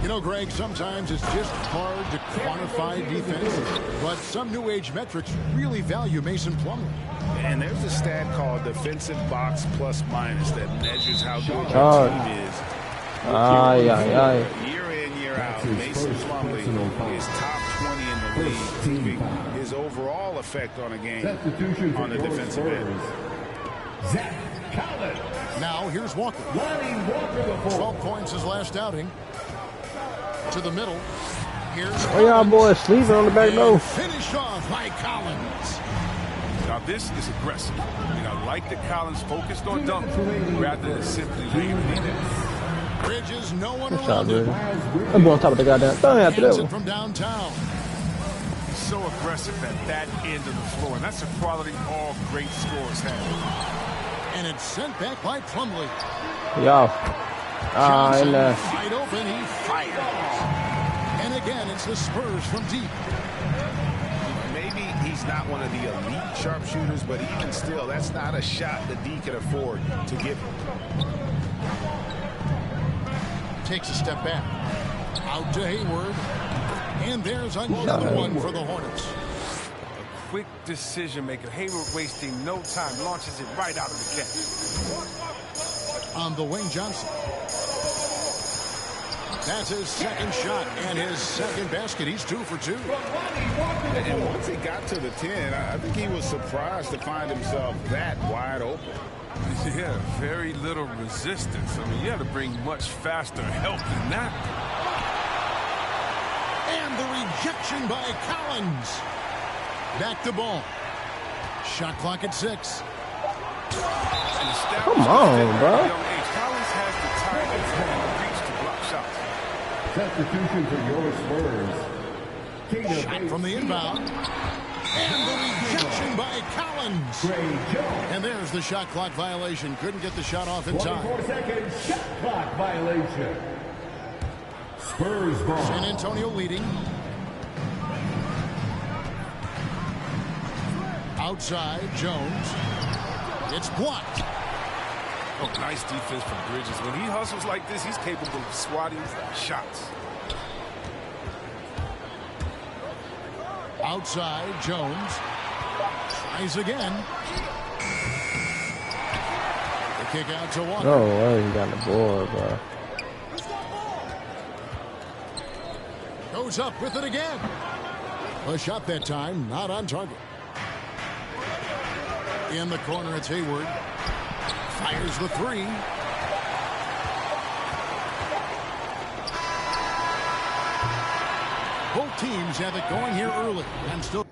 You know, Greg, sometimes it's just hard to quantify defense, but some new age metrics really value Mason Plumlee. And there's a stat called defensive box plus minus that measures how good your team is. Year in, year out, Mason Plumlee is top 20 in the league. His overall effect on a game on the defensive end. Zach Collins. Now here's Walker. 12 points his last outing. To the middle. Here's y'all boys sleeping on the back door. Finish off by Collins. Now this is aggressive. I like that Collins focused on dunking rather than simply laying it in. Bridges, no one around him. I'm on top of the goddamn thing after that one. From downtown. He's so aggressive at that end of the floor, and that's a quality all great scorers have. And it's sent back by Plumlee. Y'all. Johnson, wide open, he fires. And again, it's the Spurs from deep. Maybe he's not one of the elite sharpshooters, but even still, that's not a shot that D can afford to give him. Takes a step back. Out to Hayward. And there's another one for the Hornets. A quick decision maker. Hayward wasting no time. Launches it right out of the catch. On the wing, Johnson. That's his second shot and his second basket. He's 2 for 2. And once he got to the 10, I think he was surprised to find himself that wide open. Yeah, very little resistance. I mean, you had to bring much faster help than that. And the rejection by Collins. Back to ball. Shot clock at 6. Come on, bro. Collins has the time and reach to block shots. Substitution for your Spurs. Shot from the inbound. And the rejection by Collins. And there's the shot clock violation. Couldn't get the shot off in time. 24-second shot clock violation. Spurs ball. San Antonio leading. Outside, Jones. It's blocked. Oh, nice defense from Bridges. When he hustles like this, he's capable of swatting shots. Outside, Jones. Tries again. The kick out to Walker. No way, he got the board, bro. Goes up with it again. A shot that time, not on target. In the corner, it's Hayward. Fires the three. Both teams have it going here early and still.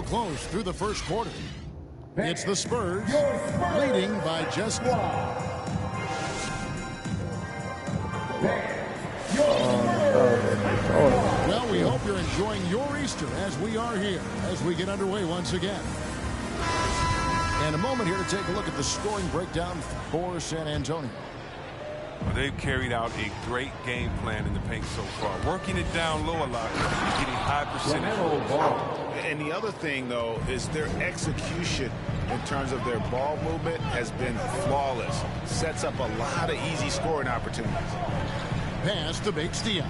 Close through the first quarter. It's the Spurs leading by just one. Well, we hope you're enjoying your Easter as we are here as we get underway once again. And a moment here to take a look at the scoring breakdown for San Antonio. Well, they've carried out a great game plan in the paint so far, working it down low a lot, getting high percentage. And the other thing, though, is their execution in terms of their ball movement has been flawless. Sets up a lot of easy scoring opportunities. Pass to Bates-Diop.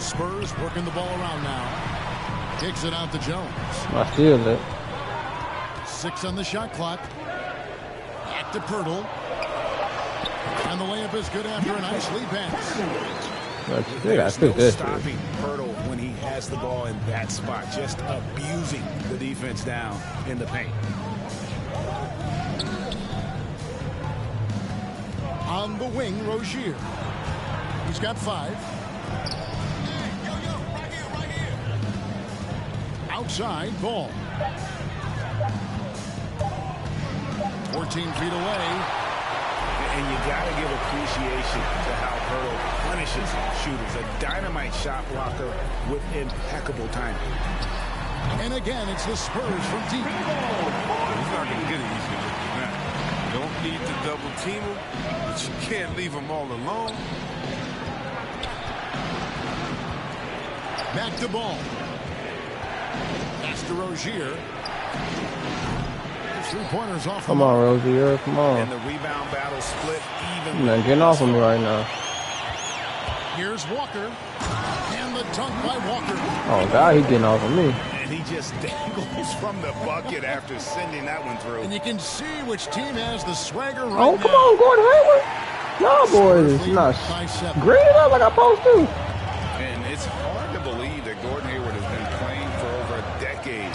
Spurs working the ball around now. Kicks it out to Jones. I feel it. 6 on the shot clock. Back to Pirtle. And the layup is good after a nice lead pass. There's no stopping Pirtle when he has the ball in that spot. Just abusing the defense down in the paint. On the wing, Rozier. He's got 5. Outside, Ball. 14 feet away. And you got to give appreciation to how Pirtle punishes shooters. A dynamite shot blocker with impeccable timing. And again, it's the Spurs from deep. He's not going to get it easy than that. You don't need to double team him, but you can't leave him all alone. Back to Ball. Pass to Rozier. 3-pointers off. Come on, Rozier. Come on. And the rebound battle split even. You're not getting off of me right now. Here's Walker. And the dunk by Walker. Oh, God, he's getting off of me. And he just dangles from the bucket after sending that one through. And you can see which team has the swagger right Oh, come on, Gordon Hayward. No, boys, it's not green it up like I'm supposed to. And it's hard to believe that Gordon Hayward has been playing for over a decade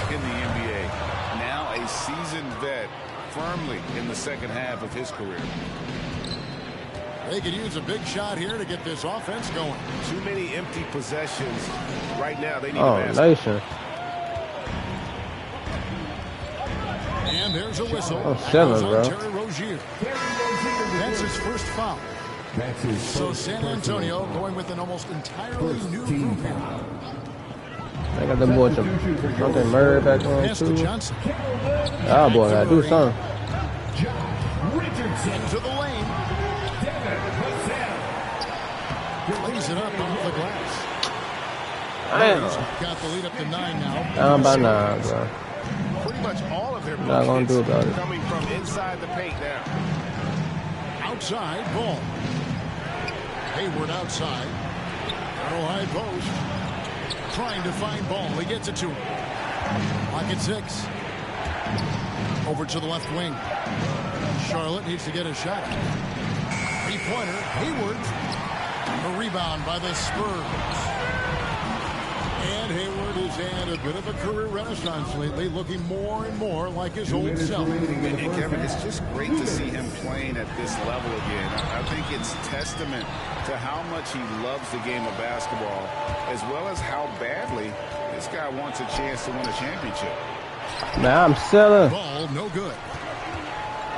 in the NBA. Now a seasoned vet, firmly in the second half of his career. They could use a big shot here to get this offense going. Too many empty possessions right now. They need a basket. And there's a whistle. Oh, 7, bro. Terry Rozier. That's his first foul. So San Antonio going with an almost entirely new group here. I got the boy something Murray back on too. Ah, boy, gotta do something. Into the lane. Lays it up off the glass. Got the lead up to 9 now. Down by 9, bro. Pretty much all of their not gonna do about it. Coming from inside the paint now. Outside, Ball. Hayward outside. Arrow high post. Trying to find Ball. He gets it to him. Pocket 6. Over to the left wing. Charlotte needs to get a shot. 3-pointer. Hayward. A rebound by the Spurs. And Hayward has had a bit of a career renaissance lately, looking more and more like his old self. And Kevin, it's just great to see him playing at this level again. I think it's testament to how much he loves the game of basketball, as well as how badly this guy wants a chance to win a championship. Now I'm selling. Ball, no good.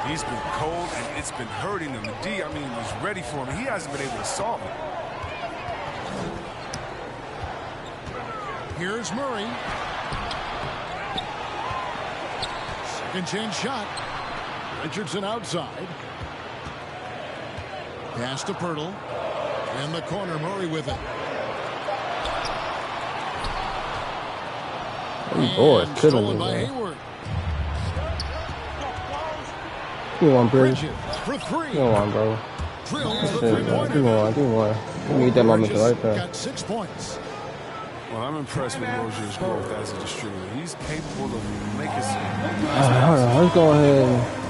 He's been cold, and it's been hurting him. The D, I mean, was ready for him. He hasn't been able to solve it. Here's Murray. Second chance shot. Richardson outside. Pass to Pirtle. In the corner, Murray with it. Boy, killing me, man. Come on, Bridges. Come on, bro. Come on. You need that moment right there. Got 6 points. Well, I'm impressed with Rozier's growth as a distributor. He's capable of making some. Hold on, let's go ahead.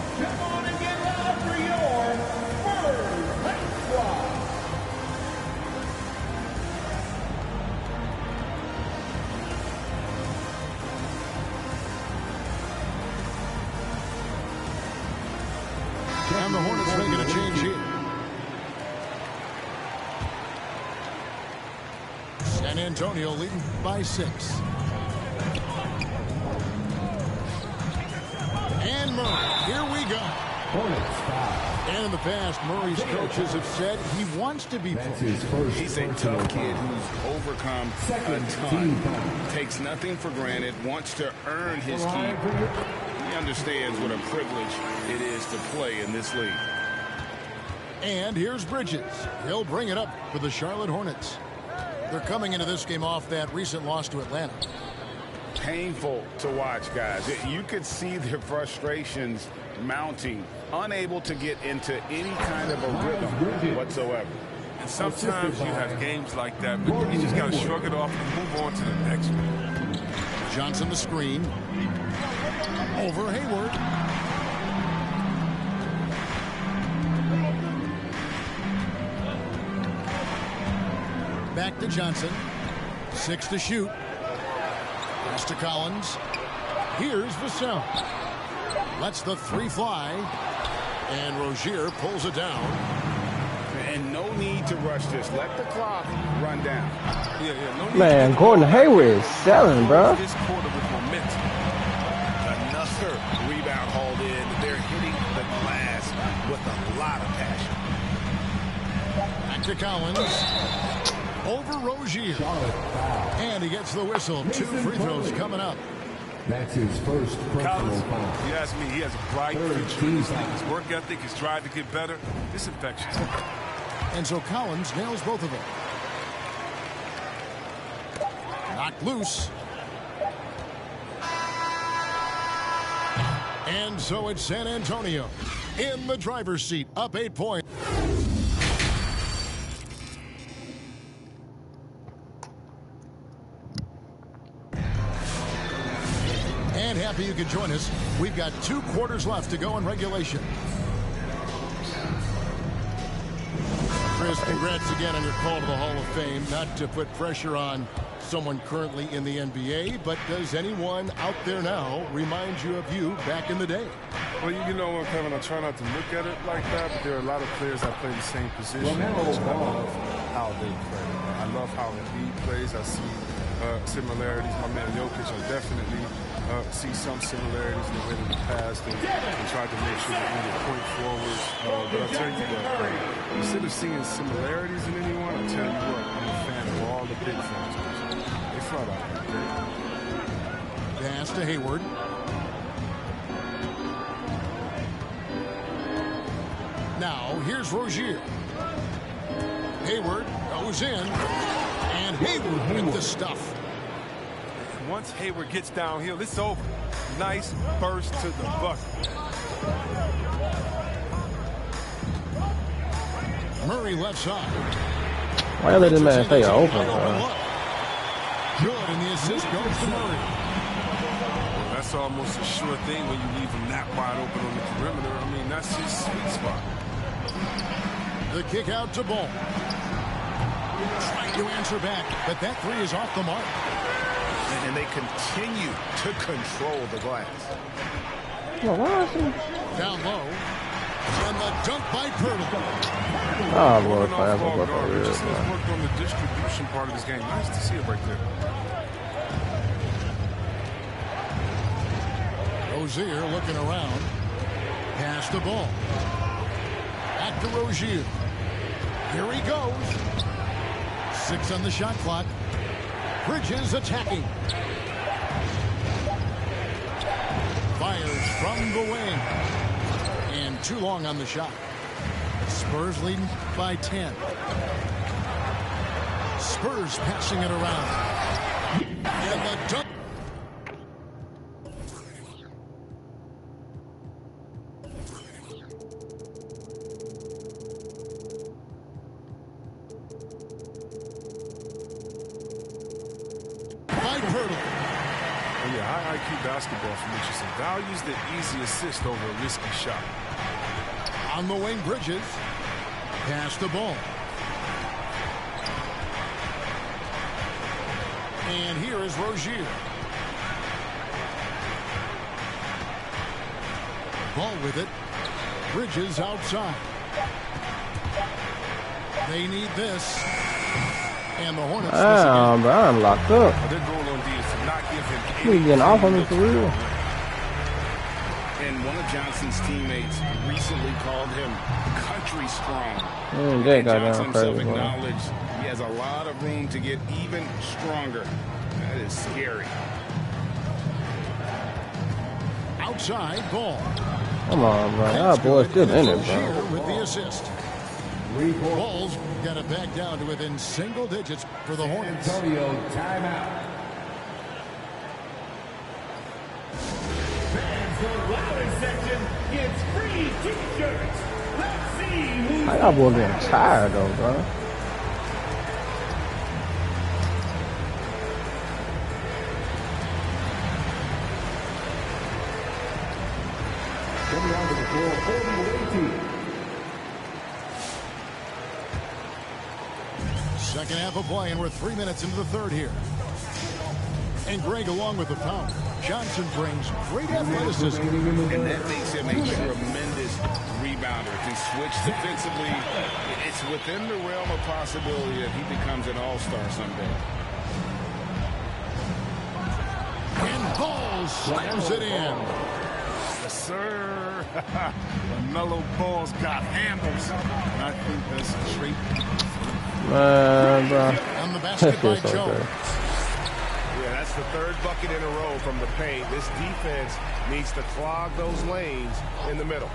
And the Hornets making a change here. San Antonio leading by 6. And Murray, here we go. And in the past, Murray's coaches have said he wants to be pushed. He's a tough kid who's overcome a ton. Takes nothing for granted, wants to earn his keep. He understands what a privilege it is to play in this league. And here's Bridges. He'll bring it up for the Charlotte Hornets. They're coming into this game off that recent loss to Atlanta. Painful to watch, guys. You could see their frustrations mounting, unable to get into any kind of a rhythm whatsoever. And sometimes you have games like that, but you just got to shrug it off and move on to the next one. Johnson the screen. Over Hayward. Back to Johnson. 6 to shoot. Pass to Collins. Here's Vassell. Lets the 3 fly. And Rozier pulls it down. And no need to rush this. Let the clock run down. Man, Gordon Hayward is selling, bro. This quarter with momentum. Another rebound hauled in. They're hitting the glass with a lot of passion. Back to Collins. Over Rozier. And he gets the whistle. 2 free throws coming up. That's his first personal foul. If you ask me, he has a bright future in this league. His work ethic, his drive to get better, it's infectious. And so Collins nails both of them. Knocked loose. And so it's San Antonio in the driver's seat, up 8 points. And happy you could join us. We've got 2 quarters left to go in regulation. Chris, congrats again on your call to the Hall of Fame. Not to put pressure on someone currently in the NBA, but does anyone out there now remind you of you back in the day? Well, you know what, Kevin, I try not to look at it like that, but there are a lot of players that play the same position. I love how they play. I love how Embiid plays. I see similarities. My man Jokic, I definitely see some similarities in the way that he passed and tried to make sure that we would point forward. But I'll tell you what, instead of seeing similarities in anyone, I'll tell you what, I'm a fan of all the big franchises. They flat out. Pass to Hayward. Now, here's Rozier. Hayward goes in, and Hayward with the stuff. Once Hayward gets downhill, it's over. Nice burst to the bucket. Murray left side. Why you let this man stay open, bro? Good, and the assist goes to Murray. Well, that's almost a sure thing when you leave him that wide open on the perimeter. I mean, that's his sweet spot. The kick out to Ball. Trying to answer back, but that 3 is off the mark. And they continue to control the glass. Down low. And the dunk by Pirtle. Oh, Lord, Just worked on the distribution part of this game. Nice to see it right there. Rozier looking around. Pass the ball. Back to Rozier. Here he goes. 6 on the shot clock. Bridges attacking. Fires from the wing. And too long on the shot. Spurs leading by 10. Spurs passing it around. And the dunk. Hurdle. Yeah, high IQ basketball from Richardson values the easy assist over a risky shot. On the wing, Bridges. Pass the ball. And here is Rozier. Ball with it. Bridges outside. They need this. And the Hornets. Damn, bro, I'm locked up. Their goal on D is to not give him He's getting off on me for real. And one of Johnson's teammates recently called him country strong. And Johnson himself acknowledged he has a lot of room to get even stronger. That is scary. Outside ball. Come on, bro. That boy's still in it, bro. With the assist. Bulls got it back down to within single digits for the Hornets. Antonio, timeout. Fans, the Louder section gets free t-shirts. Let's see who. I got boy getting tired though, bro. Coming on to the floor, 40-18. Second half of play, and we're 3 minutes into the third here. And Greg along with the foul. Johnson brings great athleticism. And that makes him a tremendous rebounder. Can switch defensively. It's within the realm of possibility that he becomes an all-star someday. And Ball slams it in. Yes, sir. Mellow Ball's got handles. I think that's a trait. Man, bro. On the basket by Jones. Yeah, that's the third bucket in a row from the paint. This defense needs to clog those lanes in the middle.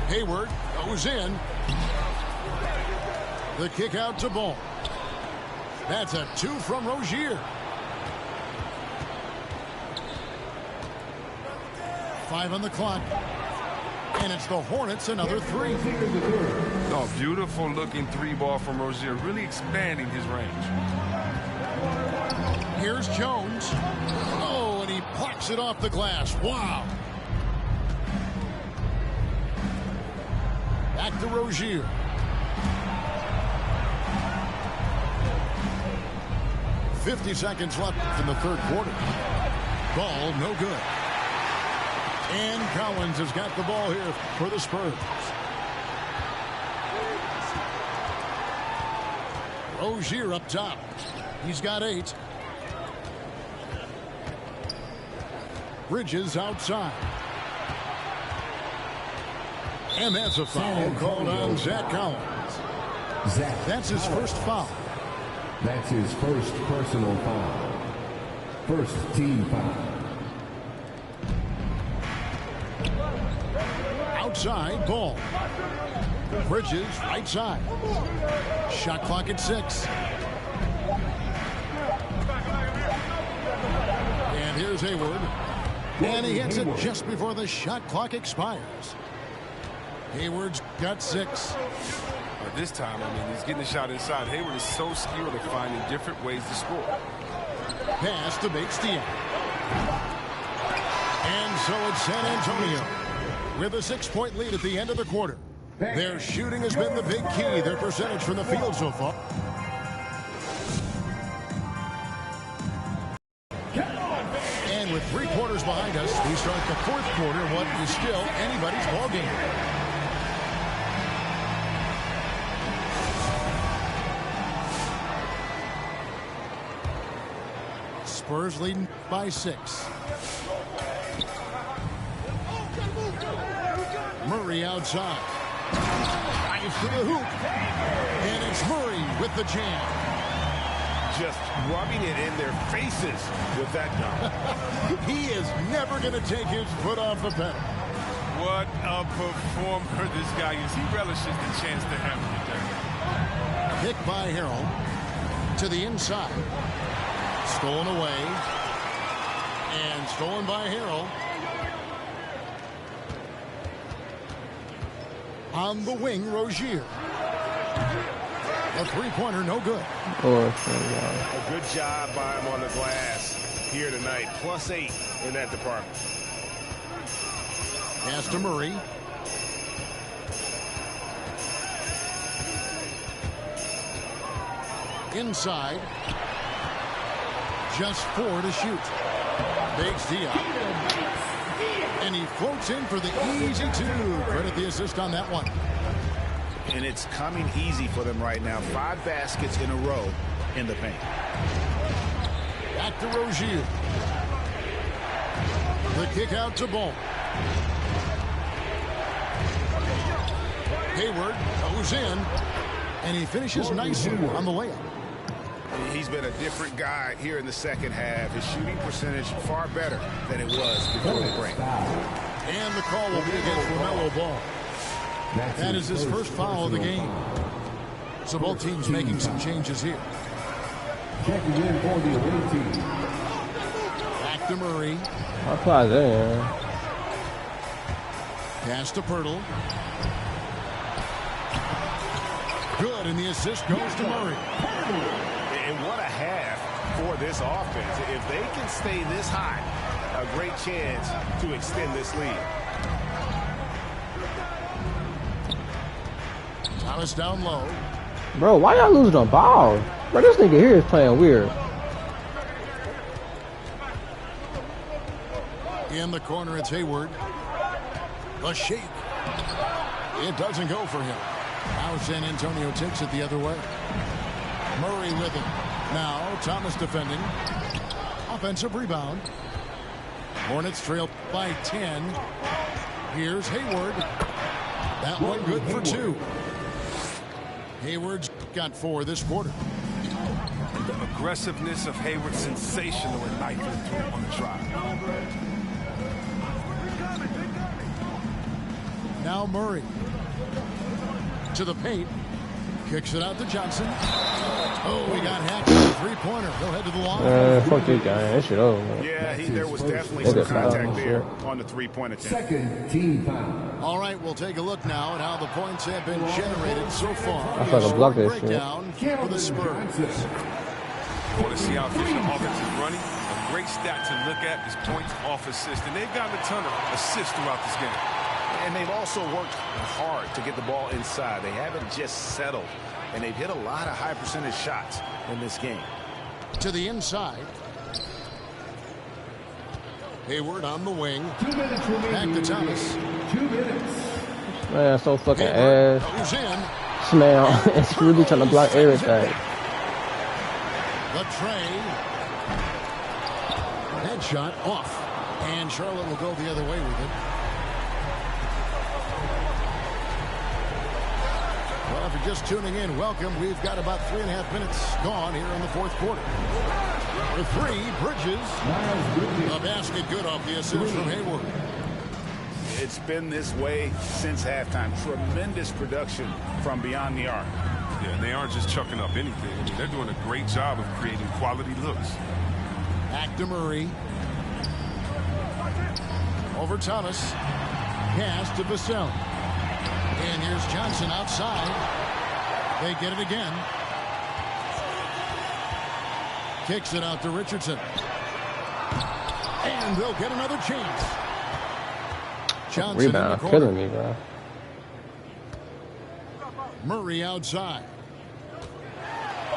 Hayward goes in. The kick out to Ball. That's a 2 from Rozier. 5 on the clock. And it's the Hornets, another 3. Oh, beautiful looking 3-ball from Rozier, really expanding his range. Here's Jones. Oh, and he plucks it off the glass. Wow. Back to Rozier. .50 seconds left in the third quarter. Ball no good. And Collins has got the ball here for the Spurs. Rozier up top. He's got 8. Bridges outside. And that's a foul called on Zach Collins. That's his first foul. That's his first personal foul. First team foul. Outside Ball. Bridges right side. Shot clock at 6. And here's Hayward. And he hits it just before the shot clock expires. Hayward's got 6. This time, I mean, he's getting the shot inside. Hayward is so skilled at finding different ways to score. Pass to Bates-Diop. And so it's San Antonio with a 6-point lead at the end of the quarter. Their shooting has been the big key. Their percentage from the field so far. And with 3 quarters behind us, we start the fourth quarter, what is still anybody's ballgame. Spurs leading by 6. Murray outside. Drives to the hoop. And it's Murray with the jam. Just rubbing it in their faces with that dunk. He is never going to take his foot off the pedal. What a performer this guy is. He relishes the chance to hammer it down. Pick by Harrell to the inside. Stolen away. And stolen by Harrell. On the wing, Rozier. A three-pointer, no good. A good job by him on the glass here tonight. +8 in that department. Pass to Murray. Inside. Just 4 to shoot. Bakes Diop. And he floats in for the easy 2. Credit the assist on that one. And it's coming easy for them right now. 5 baskets in a row in the paint. Back to Rozier. The kick out to Ball. Hayward goes in, and he finishes nicely on the layup. He's been a different guy here in the second half. His shooting percentage far better than it was before the break. And the call will be against LaMelo Ball. That is his first foul of the game. So both teams making some changes here. Checking in for the away team. Back to Murray. I'll apply there. Pass to Pirtle. Good, and the assist goes to Murray. And what a half for this offense. If they can stay this high, a great chance to extend this lead. Thomas down low. Bro, why y'all losing the ball? Bro, this nigga here is playing weird. In the corner, it's Hayward. A shake. It doesn't go for him. Now San Antonio takes it the other way. Murray with it. Now Thomas defending. Offensive rebound. Hornets trail by 10. Here's Hayward. That one good for 2. Hayward's got 4 this quarter. The aggressiveness of Hayward sensational at night on the drive. Now Murray to the paint. Kicks it out to Johnson. Oh, he got hacked with a three-pointer. He'll head to the line. Fuck this guy. That shit over. Yeah, there was definitely some contact there on the three-point attempt. Second team foul. All right, we'll take a look now at how the points have been generated so far. I thought I blocked that shit. Breakdown for the Spurs. You want to see how efficient offense is running? A great stat to look at is points off assist. And they've gotten a ton of assists throughout this game. And they've also worked hard to get the ball inside. They haven't just settled. And they've hit a lot of high percentage shots in this game. To the inside. Hayward on the wing. 2 minutes remaining. Back to Thomas. 2 minutes. Man, so fucking Hayward ass. goes in. Smell. It's really trying to block everything. The tray. Headshot off. And Charlotte will go the other way with it. Well, if you're just tuning in, welcome. We've got about 3.5 minutes gone here in the fourth quarter. For 3, Bridges. A basket good off the assist from Hayward. It's been this way since halftime. Tremendous production from beyond the arc. Yeah, and they aren't just chucking up anything. I mean, they're doing a great job of creating quality looks. Back to Murray. Over Thomas. Pass to Vassell. And here's Johnson outside. They get it again. Kicks it out to Richardson. And they'll get another chance. Johnson Rebound, in the corner. killing me, bro. Murray outside.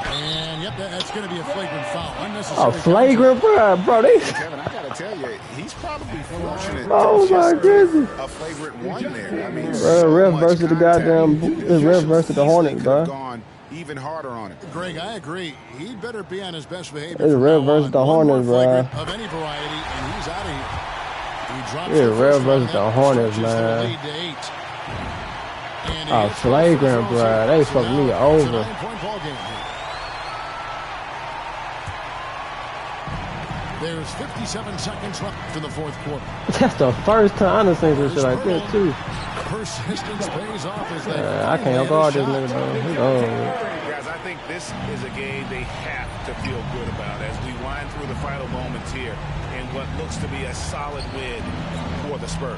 And yep, that's going to be a flagrant foul. Unnecessary. Oh, flagrant, bro, they. Kevin, I got to tell you, he's probably fortunate. Oh my goodness. A flagrant one there. I mean, Ref versus the goddamn. Ref versus the Hornets, bro. Gone even harder on it. Greg, I agree. He'd better be on his best behavior. It's Ref versus the Hornets, bro. Of any variety, and he's out of here. He drops Yeah, Ref versus the Hornets, man. Oh, flagrant, bro. They fucked me over. There's 57 seconds left in the fourth quarter. That's the first time I've seen some shit like that, too. Persistence pays off as I can't guard this nigga, bro. Guys, I think this is a game they have to feel good about as we wind through the final moments here in what looks to be a solid win for the Spurs.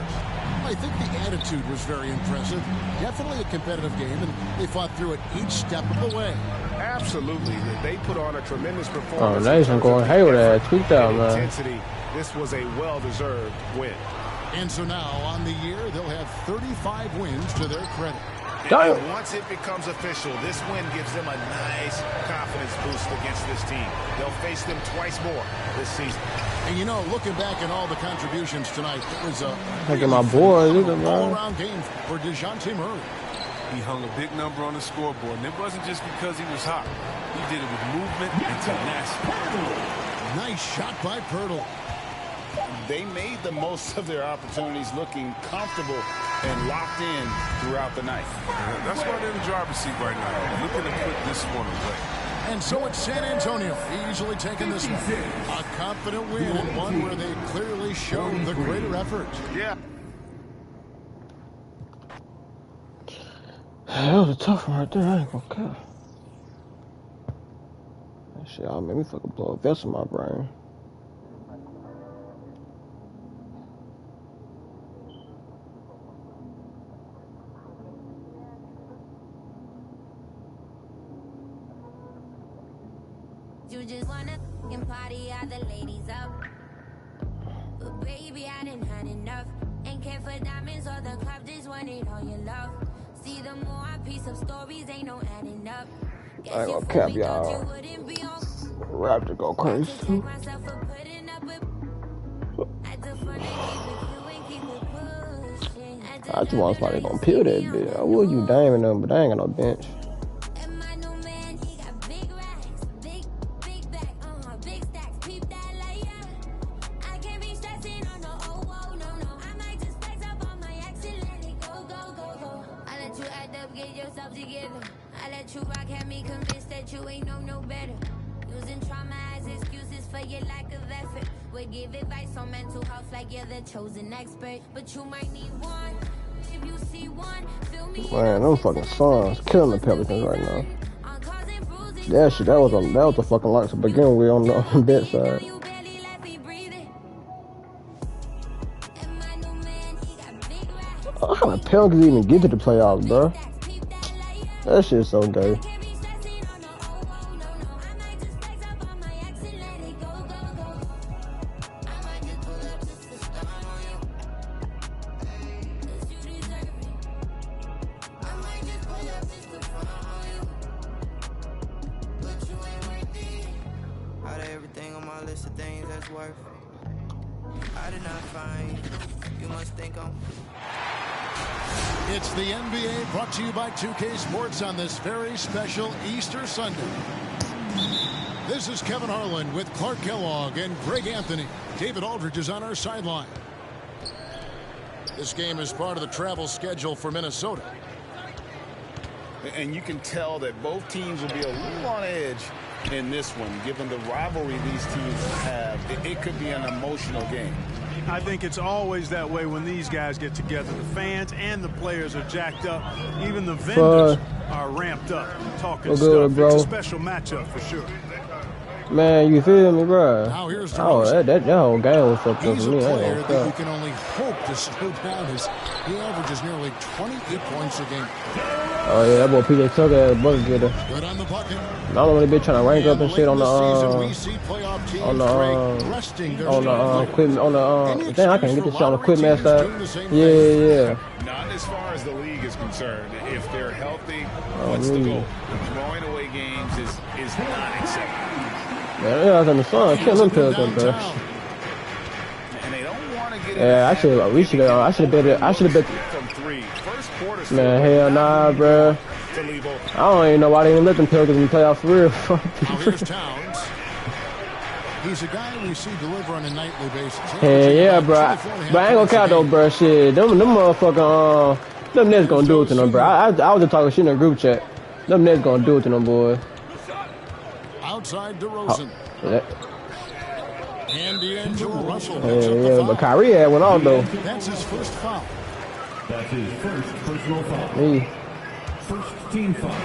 I think the attitude was very impressive. Definitely a competitive game, and they fought through it each step of the way. Absolutely. They put on a tremendous performance. Oh, nice. I'm going hey with that. Tweaked out, man. Intensity. This was a well-deserved win. And so now, on the year, they'll have 35 wins to their credit. And once it becomes official, this win gives them a nice confidence boost against this team. They'll face them twice more this season. And you know, looking back at all the contributions tonight, it was a my boy, all-around game for DeJounte Murray. He hung a big number on the scoreboard, and it wasn't just because he was hot. He did it with movement and tenacity. Nice shot by Poeltl. They made the most of their opportunities, looking comfortable and locked in throughout the night. That's why they're in the driver's seat right now, looking to put this one away. And so it's San Antonio easily taking this one. A confident win and one where they clearly showed the greater effort. Yeah. That was a tough one right there. I ain't gonna care. That shit all made me fucking blow a vest in my brain. You just wanna party all the ladies up. But baby, I didn't had enough. Ain't care for diamonds or the club, just wanted all your love. See the more I piece of stories, ain't no adding up. I ain't gonna cap y'all. Raptor go crazy too. I just want somebody gonna peel that bitch. I would you damn them, but I ain't got no bench. Man, them fucking Suns killing the Pelicans right now. That shit, that was a fucking lot to begin with on the bet side. Oh, how the Pelicans even get to the playoffs, bro? That shit's so gay. It's the NBA brought to you by 2K Sports on this very special Easter Sunday. This is Kevin Harlan with Clark Kellogg and Greg Anthony. David Aldridge is on our sideline. This game is part of the travel schedule for Minnesota. And you can tell that both teams will be a little on edge in this one, given the rivalry these teams have. It could be an emotional game. I think it's always that way when these guys get together. The fans and the players are jacked up. Even the vendors are ramped up, talking stuff. Bro. It's a special matchup for sure. Man, you feel me, bro? Now here's that whole game was fucked up He's for me. a player that you can only hope to slow down as he averages nearly 28 points a game. Oh yeah, that boy PJ Tucker had a bucket getter. Good on the bucket. Not only they been trying to rank up and shit on the equipment on the damn, I can't get this shit on the equipment side. Yeah. Not as far as the league is concerned. If they're healthy, what's the goal? Throwing away games is not acceptable. Man, I was in the sun, killing them pills up there. And they don't want to get yeah, I should have bet. From three. First quarter. Man, hell nah, bro. I don't even know why they didn't let them Pelicans in the playoffs for real. Now here's Towns. He's a guy we see deliver on a nightly basis. Hell yeah, bro. But I ain't gonna count though, bro. Shit, them motherfucking them Nets gonna do it to them, bro. I was just talking shit in a group chat. Them Nets gonna do it to them, boy. Outside DeRozan. And D'Angelo Russell. Yeah, but Kyrie had one off though. That's his first foul. That's his first personal foul. Me. First team foul.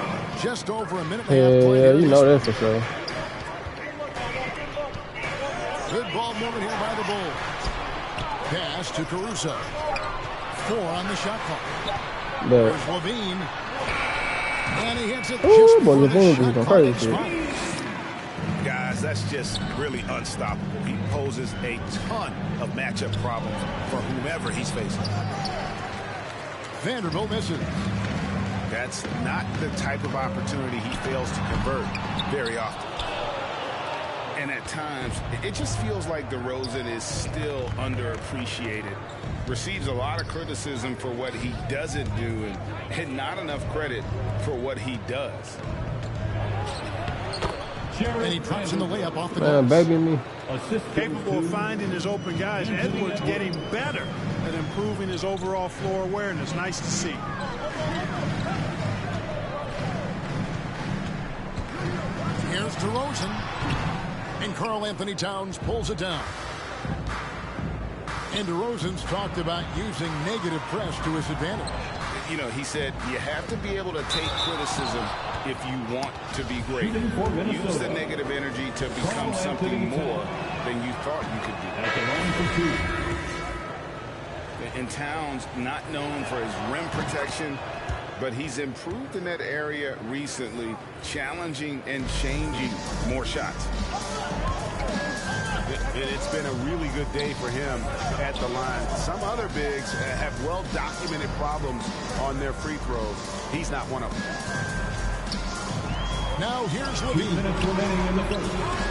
Just over a minute and a half played. Yeah, you know that for sure. Good ball movement here by the Bulls. Pass to Caruso. 4 on the shot clock. There's Levine. And he hits it just before the shot clock expires. Guys, that's just really unstoppable. He poses a ton of matchup problems for whomever he's facing. Vanderbilt misses. That's not the type of opportunity he fails to convert very often. And at times, it just feels like DeRozan is still underappreciated. Receives a lot of criticism for what he doesn't do and not enough credit for what he does. And he drops in the layup off the glass. Baby me. Capable of finding his open guys. Edwards getting better at improving his overall floor awareness. Nice to see. Here's DeRozan. And Karl Anthony Towns pulls it down. And DeRozan's talked about using negative press to his advantage. You know, he said you have to be able to take criticism if you want to be great. Use the negative energy to become something more than you thought you could be. And Towns, not known for his rim protection, but he's improved in that area recently, challenging and changing more shots. It's been a really good day for him at the line. Some other bigs have well-documented problems on their free throws. He's not one of them. Now here's Levine.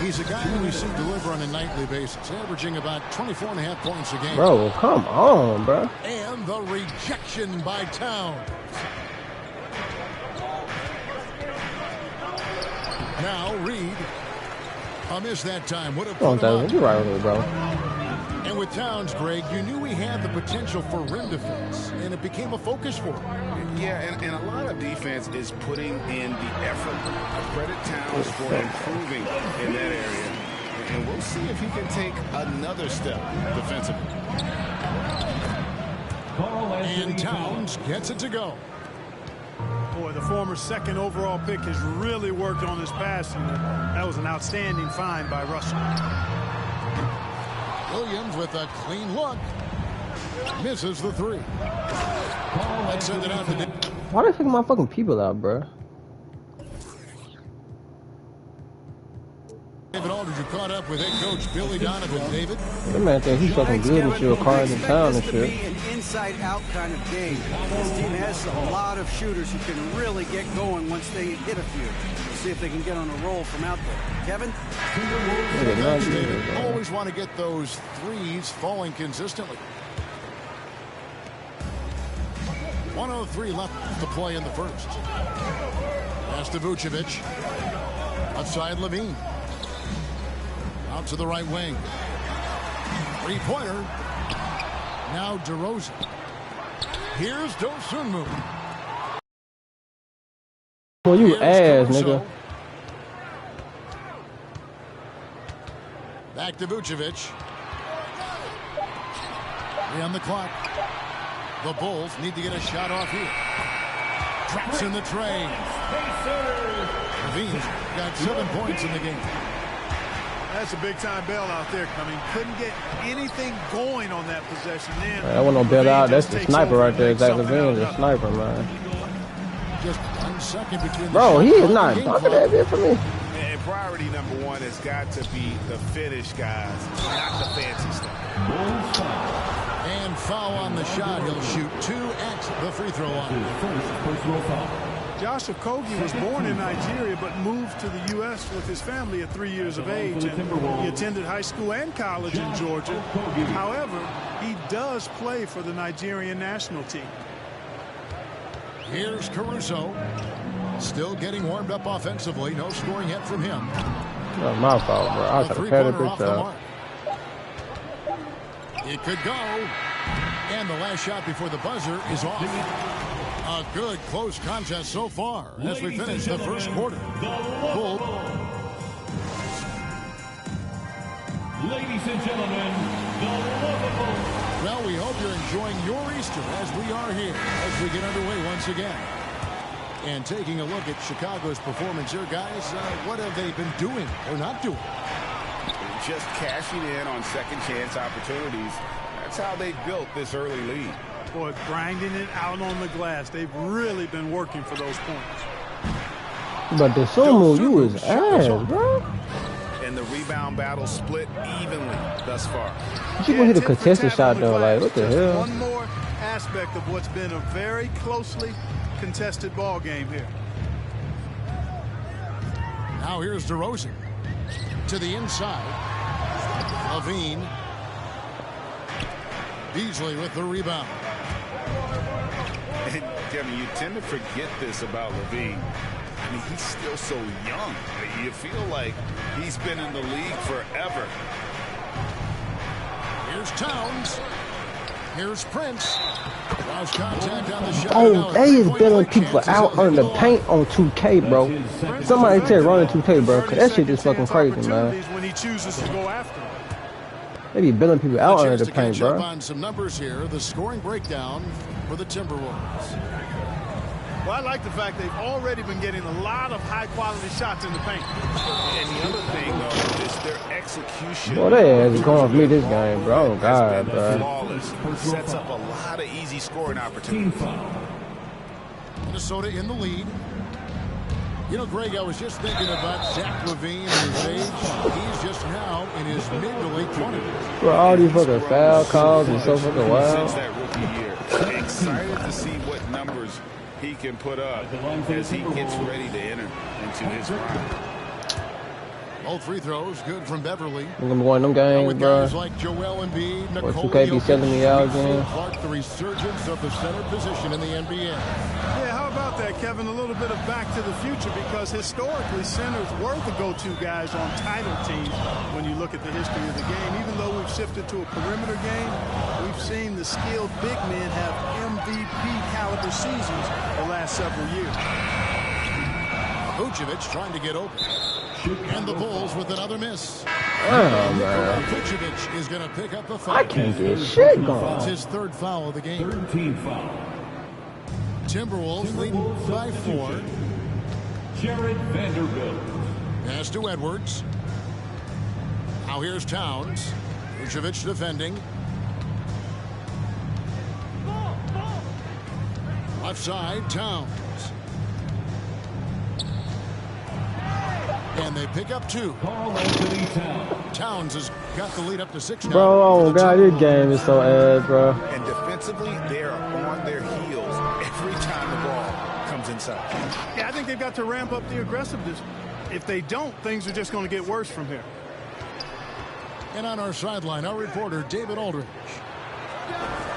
He's a guy who we see deliver on a nightly basis, averaging about 24.5 points a game. Bro, come on, bro. And the rejection by Towns. Now Reed. I missed that time. Would have put him on. You're right with me, bro. And with Towns, Greg, you knew he had the potential for rim defense, and it became a focus for him. Yeah, and a lot of defense is putting in the effort. I credit Towns for improving in that area. And we'll see if he can take another step defensively. And Towns gets it to go. Boy, the former second overall pick has really worked on his passing. That was an outstanding find by Russell. Williams with a clean look. Misses the three. Let's send it out to David. Why they taking my fucking people out, bro? David Aldridge, you caught up with head coach Billy Donovan. David? That man think he's fucking good and shit, cards in town and shit. This is going to be an inside-out kind of game. This team has a lot of shooters who can really get going once they hit a few. We'll see if they can get on a roll from out there. Kevin? David, always want to get those threes falling consistently. 1:03 left to play in the first. Pass to Vucevic. Outside Levine. Out to the right wing. Three-pointer. Now DeRozan. Here's Dosunmu. Well, you ass, nigga. Back to Vucevic. 3 on the clock. The Bulls need to get a shot off here. Traps in the tray. Levine's got 7 points in the game. That's a big-time bailout there. I mean, couldn't get anything going on that possession. Then that wasn't no bailout. That's the sniper right there. Zach Levine's a sniper, man. Just 1 second between. Bro, he is not talking that bit for me. And priority number one has got to be the finish, guys, not the fancy stuff. And foul on the shot. He'll shoot 2 at the free throw line. Josh Okogie was born in Nigeria but moved to the U.S. with his family at 3 years of age. And he attended high school and college in Georgia. However, he does play for the Nigerian national team. Here's Caruso. Still getting warmed up offensively. No scoring yet from him. That's my fault, bro. I could have had a bitch out. It could go. And the last shot before the buzzer is off. A good close contest so far as we finish the first quarter. Ladies and gentlemen, the lovable. Well, we hope you're enjoying your Easter as we are here as we get underway once again. And taking a look at Chicago's performance here, guys, what have they been doing or not doing? just cashing in on second chance opportunities. That's how they built this early lead. Boy, grinding it out on the glass. They've really been working for those points. But the Sumu, you was ass, bro. And the rebound battle split evenly thus far. You gonna hit a contested shot though, like what the hell? One more aspect of what's been a very closely contested ball game here. Now here's DeRozan to the inside. Levine. Beasley with the rebound. And Kevin, you tend to forget this about Levine. I mean, he's still so young. You feel like he's been in the league forever. Here's Towns. Here's Prince. Draws contact on the shot. Oh, they is billing people out on the paint on 2K, bro. Somebody tell run 2K, bro, cause that shit is fucking crazy, man. When he chooses to go after him. They be billing people out under the paint, bro. On some numbers here, the scoring breakdown for the Timberwolves. Well, I like the fact they've already been getting a lot of high-quality shots in the paint. And the other thing, though, is their execution. Boy, they ass is going for me this game, bro. Oh, God, bro. Flawless. Sets up a lot of easy scoring opportunities. Minnesota in the lead. You know, Greg, I was just thinking about Zach LaVine and his age. He's just now in his mid to late 20s. Bro, all these fucking foul calls and so fucking wild. Since that rookie year. Excited to see what numbers he can put up as he gets ready to enter into his prime. All free throws good from Beverly. I'm gonna go in them games, bro. Guys like Joel Embiid, Or 2K be selling me out again. Clark, the resurgence of the center position in the NBA. Yeah, how about that, Kevin? A little bit of back to the future, because historically centers were the go-to guys on title teams when you look at the history of the game. Even though we've shifted to a perimeter game, we've seen the skilled big men have MVP caliber seasons the last several years. Vucevic trying to get open. And the Bulls with another miss. Oh, man. Vucevic is going to pick up the foul. I can't get shit going. It's his third foul of the game. 13 foul. Timberwolves leading by 4. Jared Vanderbilt. Pass to Edwards. Now here's Towns. Vucevic defending. Left side, Towns. And they pick up 2. Towns has got the lead up to 6 now. Bro, oh God, this game is so ass, bro. And defensively, they're on their heels every time the ball comes inside. Yeah, I think they've got to ramp up the aggressiveness. If they don't, things are just going to get worse from here. And on our sideline, our reporter, David Aldridge.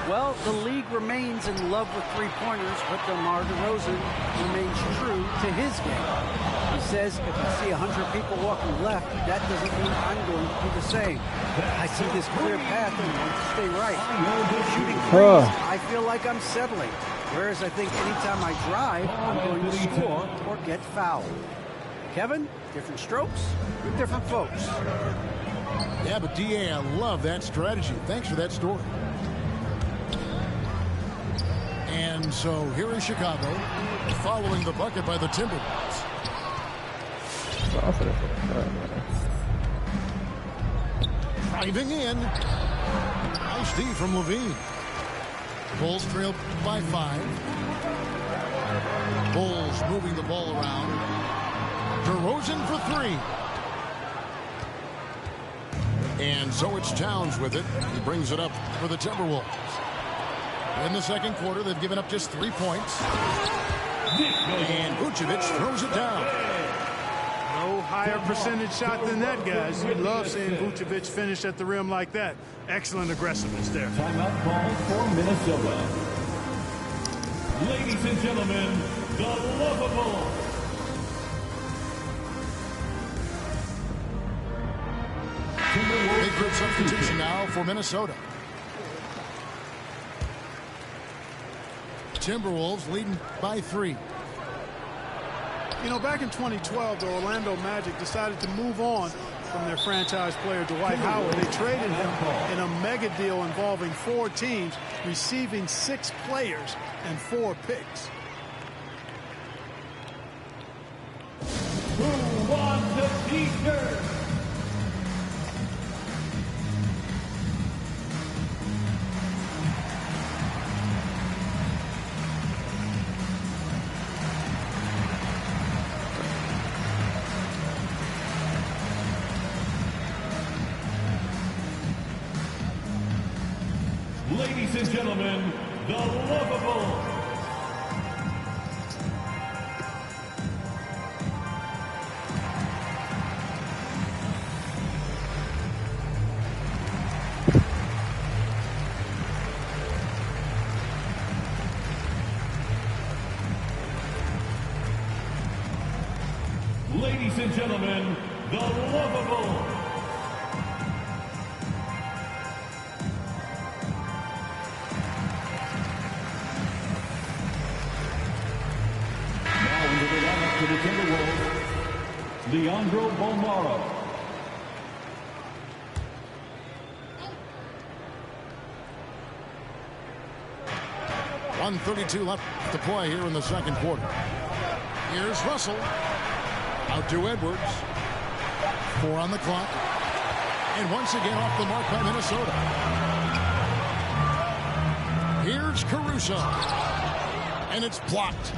Well, the league remains in love with three-pointers, but DeMar DeRozan remains true to his game. He says, if I see 100 people walking left, that doesn't mean I'm going to do the same. I see this clear path and want to stay right. Shooting threes, I feel like I'm settling. Whereas I think anytime I drive, I'm going to score or get fouled. Kevin, different strokes with different folks. Yeah, but DA, I love that strategy. Thanks for that story. And so here is Chicago, following the bucket by the Timberwolves. Driving in. Nice D from Levine. Bulls trail by 5. Bulls moving the ball around. DeRozan for 3. And so it's Towns with it. He brings it up for the Timberwolves. In the second quarter, they've given up just 3 points. And Vucevic throws it down. No higher percentage shot than that, guys. You love seeing Vucevic finish at the rim like that. Excellent aggressiveness there. Timeout ball for Minnesota. Ladies and gentlemen, the lovable. Big group substitution now for Minnesota. Timberwolves leading by 3. You know, back in 2012, the Orlando Magic decided to move on from their franchise player, Dwight Howard. They traded him in a mega deal involving 4 teams, receiving 6 players and 4 picks. Who won the T-shirt? Ladies and gentlemen, the Lovables. Ladies and gentlemen, the Lovables. Now into the lineup for the Timberwolves, Leandro Bolmaro. .132 left to play here in the second quarter. Here's Russell. Out to Edwards. 4 on the clock. And once again off the mark by Minnesota. Here's Caruso. And it's blocked.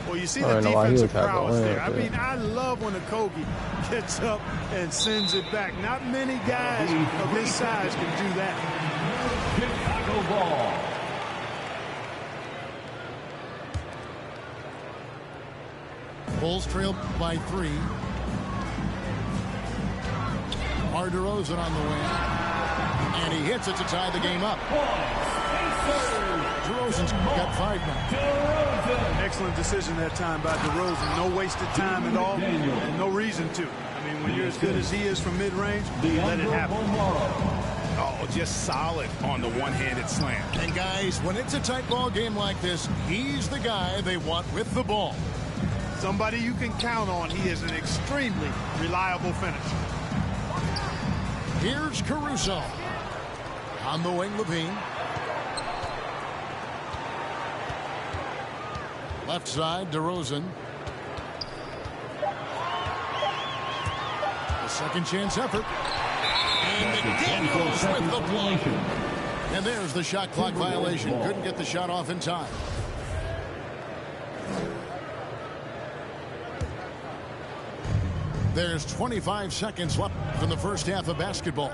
Well, you see the defensive prowess there. I mean, I love when Okogie gets up and sends it back. Not many guys of his size can do that. Chicago ball. Bulls trail by 3. Mar DeRozan on the wing. And he hits it to tie the game up. DeRozan's got 5 now. Excellent decision that time by DeRozan. No wasted time at all, and no reason to. I mean, when you're as good as he is from mid-range, let it happen. Oh, just solid on the one-handed slam. And guys, when it's a tight ball game like this, he's the guy they want with the ball. Somebody you can count on. He is an extremely reliable finisher. Here's Caruso. On the wing, Levine. Left side, DeRozan. A second chance effort. And McDaniels with the block. And there's the shot clock violation. Couldn't get the shot off in time. There's 25 seconds left from the first half of basketball.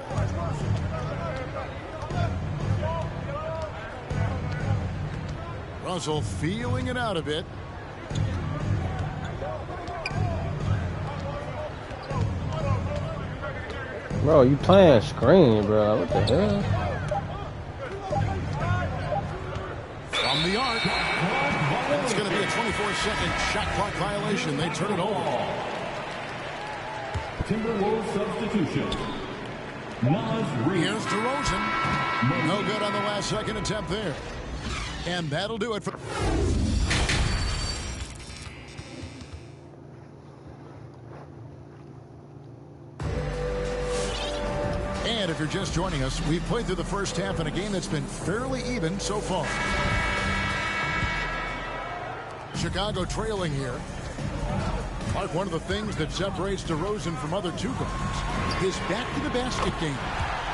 Russell feeling it out a bit. Bro, you playing screen, bro. What the hell? From the arc. It's going to be a 24-second shot clock violation. They turn it over. Timberwolves substitution. Here's DeRozan. No good on the last second attempt there. And that'll do it for... And if you're just joining us, we've played through the first half in a game that's been fairly even so far. Chicago trailing here. Mark, one of the things that separates DeRozan from other two guards is back-to-the-basket game.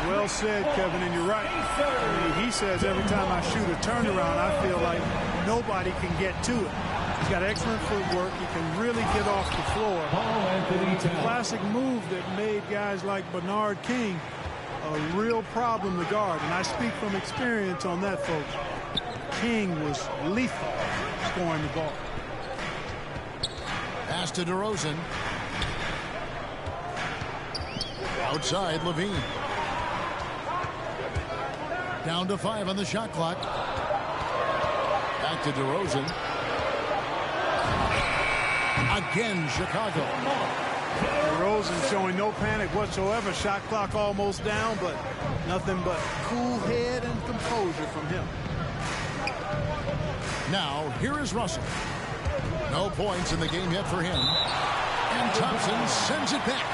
Well said, Kevin, and you're right. I mean, he says every time I shoot a turnaround, I feel like nobody can get to it. He's got excellent footwork. He can really get off the floor. It's a classic move that made guys like Bernard King a real problem to guard, and I speak from experience on that, folks. King was lethal scoring the ball. Pass to DeRozan. Outside, Levine. Down to 5 on the shot clock. Back to DeRozan. Again, Chicago. DeRozan showing no panic whatsoever. Shot clock almost down, but nothing but cool head and composure from him. Now, here is Russell. No points in the game yet for him. And Thompson sends it back.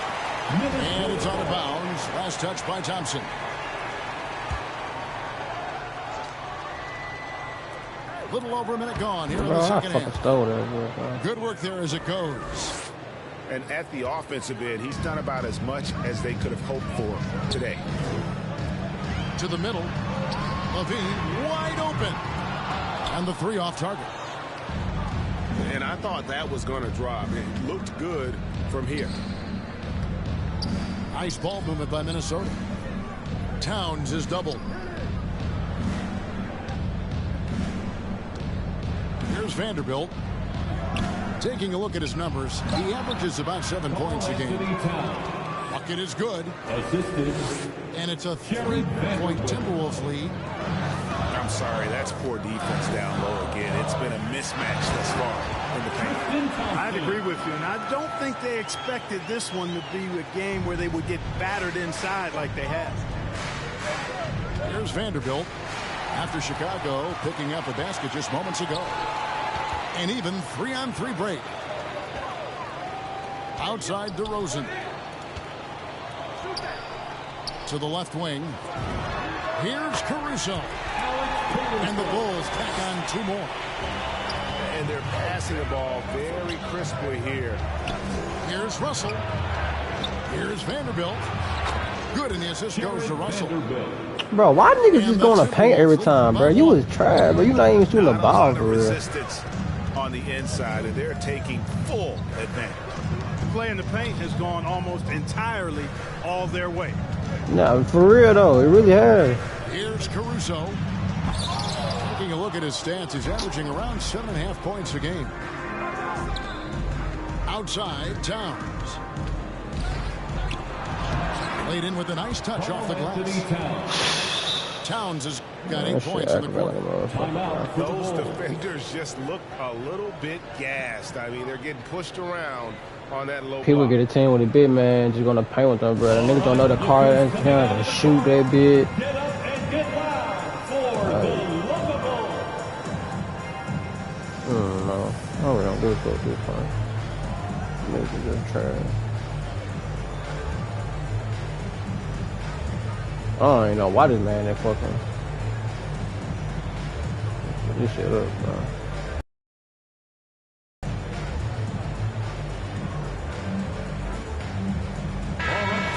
And it's out of bounds. Last touch by Thompson. A little over a minute gone here in the second half. Good work there as it goes. And at the offensive end, he's done about as much as they could have hoped for today. To the middle. Levine wide open. And the 3 off target. And I thought that was going to drop. It looked good from here. Nice ball movement by Minnesota. Towns is doubled. Here's Vanderbilt. Taking a look at his numbers, he averages about 7 points a game. Bucket is good. And it's a 3-point Timberwolves lead. I'm sorry, that's poor defense down low again. It's been a mismatch thus far in the paint. I'd agree with you, and I don't think they expected this one to be a game where they would get battered inside like they have. Here's Vanderbilt after Chicago picking up a basket just moments ago. An even 3-on-3 break. Outside DeRozan. To the left wing. Here's Caruso. And the Bulls tack on 2 more. And they're passing the ball very crisply here. Here's Russell. Here's Vanderbilt. Good, and the assist goes to Russell. Bro, why niggas just going to paint every time, bro? You was trash, bro. You not even shooting the ball for real. Resistance on the inside, and they're taking full advantage. The play in the paint has gone almost entirely all their way. Nah, for real though, it really has. Here's Caruso. Taking a look at his stats, he's averaging around 7.5 points a game. Outside, Towns. Laid in with a nice touch off the glass. Towns has got 8 points in the quarter. Those defenders just look a little bit gassed. I mean, they're getting pushed around on that low People block. get a team with a big man, just gonna paint with them, bro. The niggas don't know the car and shoot that bit. No, I really don't give a fuck this time. Niggas just trash. I don't even know why this man that fucking this shit up, bro.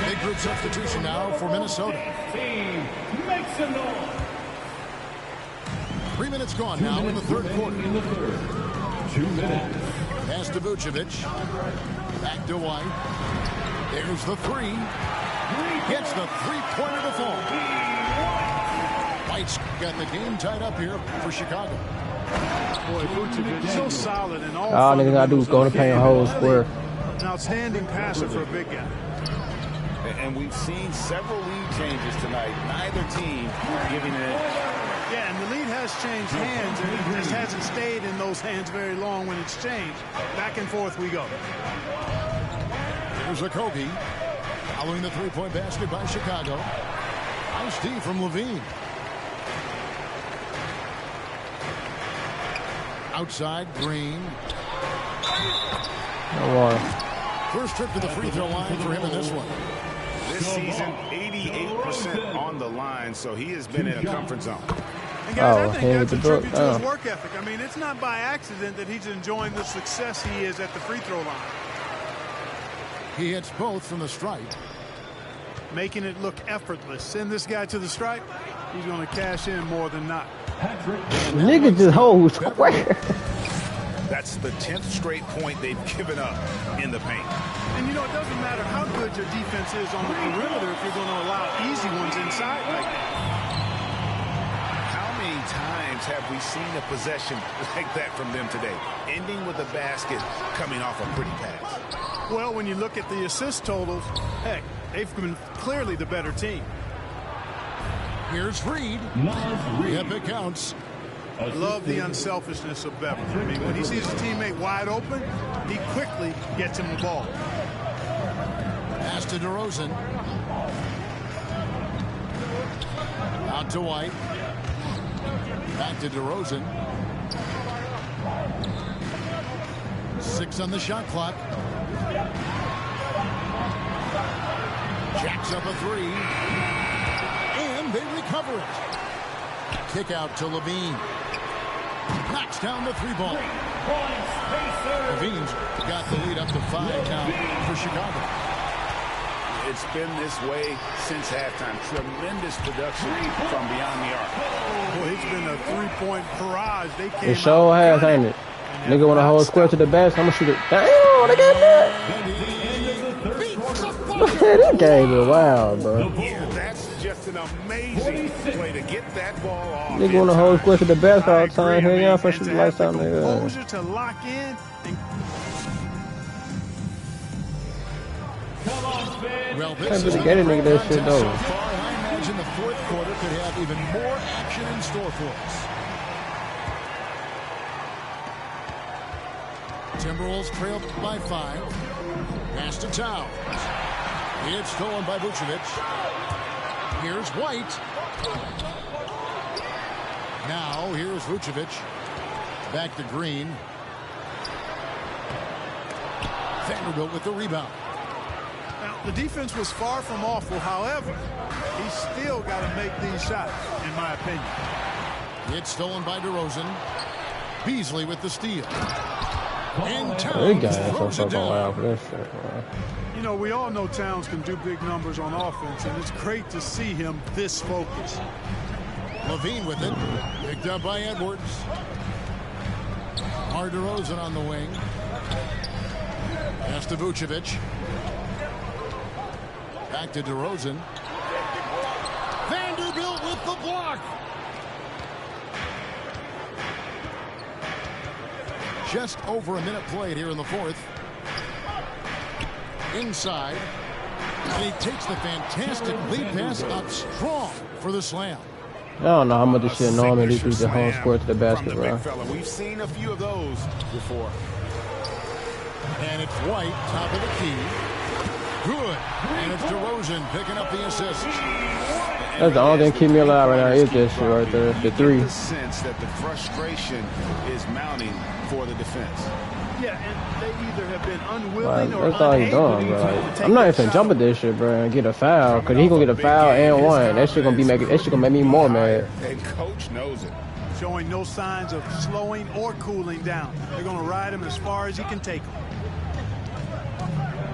Big group substitution now for Minnesota. Make some noise. 3 minutes gone now in the third quarter. 2 minutes. Pass to Vucevic. Back to White. There's the 3. Gets the 3-pointer to fall. White's got the game tied up here for Chicago. Boy, Vucevic so solid in all. All niggas gotta do is go to paint a whole square. An outstanding passer for a big guy. And we've seen several lead changes tonight. Neither team giving it. Yeah, and the lead has changed hands, and it just hasn't stayed in those hands very long when it's changed. Back and forth we go. Here's a Kobe. Following the 3-point basket by Chicago. Nice D from Levine. Outside, Green. First trip to the free throw line for him in this one. This season, 88% on the line, so he has been in a comfort zone. And guys, I think that's a tribute to his work ethic. I mean, it's not by accident that he's enjoying the success he is at the free throw line. He hits both from the stripe. Making it look effortless. Send this guy to the stripe, he's going to cash in more than not. Niggas just hold square. That's the 10th straight point they've given up in the paint. And you know, it doesn't matter how good your defense is on the perimeter if you're going to allow easy ones inside like that. How many times have we seen a possession like that from them today? Ending with a basket coming off a pretty pass. Well, when you look at the assist totals, heck, they've been clearly the better team. Here's Reed. Yep, it counts. Love the unselfishness of Beverly. I mean, when he sees his teammate wide open, he quickly gets him the ball. Pass to DeRozan. Out to White. Back to DeRozan. 6 on the shot clock. Jacks up a 3. And they recover it. Kick out to Levine. Knocks down the 3-ball. Levine's got the lead up to 5 now for Chicago. It's been this way since halftime. Tremendous production from beyond the arc. Boy, it's been a 3-point barrage. They came It sure has, ain't it? Nigga want to hold square to the basket. I'm gonna shoot it. Damn, they got that. That game is wild, bro. Yeah, that's just an amazing play to get that ball off. They going to hold square to the best all the time. Hang on for some lifetime, nigga. Composure to lock in. Well, Can't this is really get a nigga that shit so though. far. I imagine the fourth quarter could have even more action in store for us. Timberwolves trailed by 5. Pass to Towns. It's stolen by Vucevic. Here's White. Now here's Vucevic. Back to Green. Vanderbilt with the rebound. Now, the defense was far from awful. However, he's still got to make these shots, in my opinion. It's stolen by DeRozan. Beasley with the steal. And That Towns guy is so throws it fucking down. loud for this shit, man. You know, we all know Towns can do big numbers on offense, and it's great to see him this focused. Levine with it. Picked up by Edwards. Mar DeRozan on the wing. Pass to Vucevic. Back to DeRozan. Vanderbilt with the block. Just over a minute played here in the fourth. Inside. And he takes the fantastic lead pass up strong for the slam. I don't know how much this shit normally leads the home square to the basket, bro. We've seen a few of those before. And it's White, top of the key. Good. And it's DeRozan picking up the assist. That's the only thing keeping me alive right now is this shit right there. The three. The sense that the frustration is mounting for the defense. Yeah, and they either have been unwilling Like, or that's all he's unable doing, bro. to Like, take I'm not that even shot. jumping this shit, bro, and get a foul. Cause he gonna get a foul and one. That shit gonna be making. That shit gonna make me more mad. And coach knows it. Showing no signs of slowing or cooling down. They're going to ride him as far as he can take him.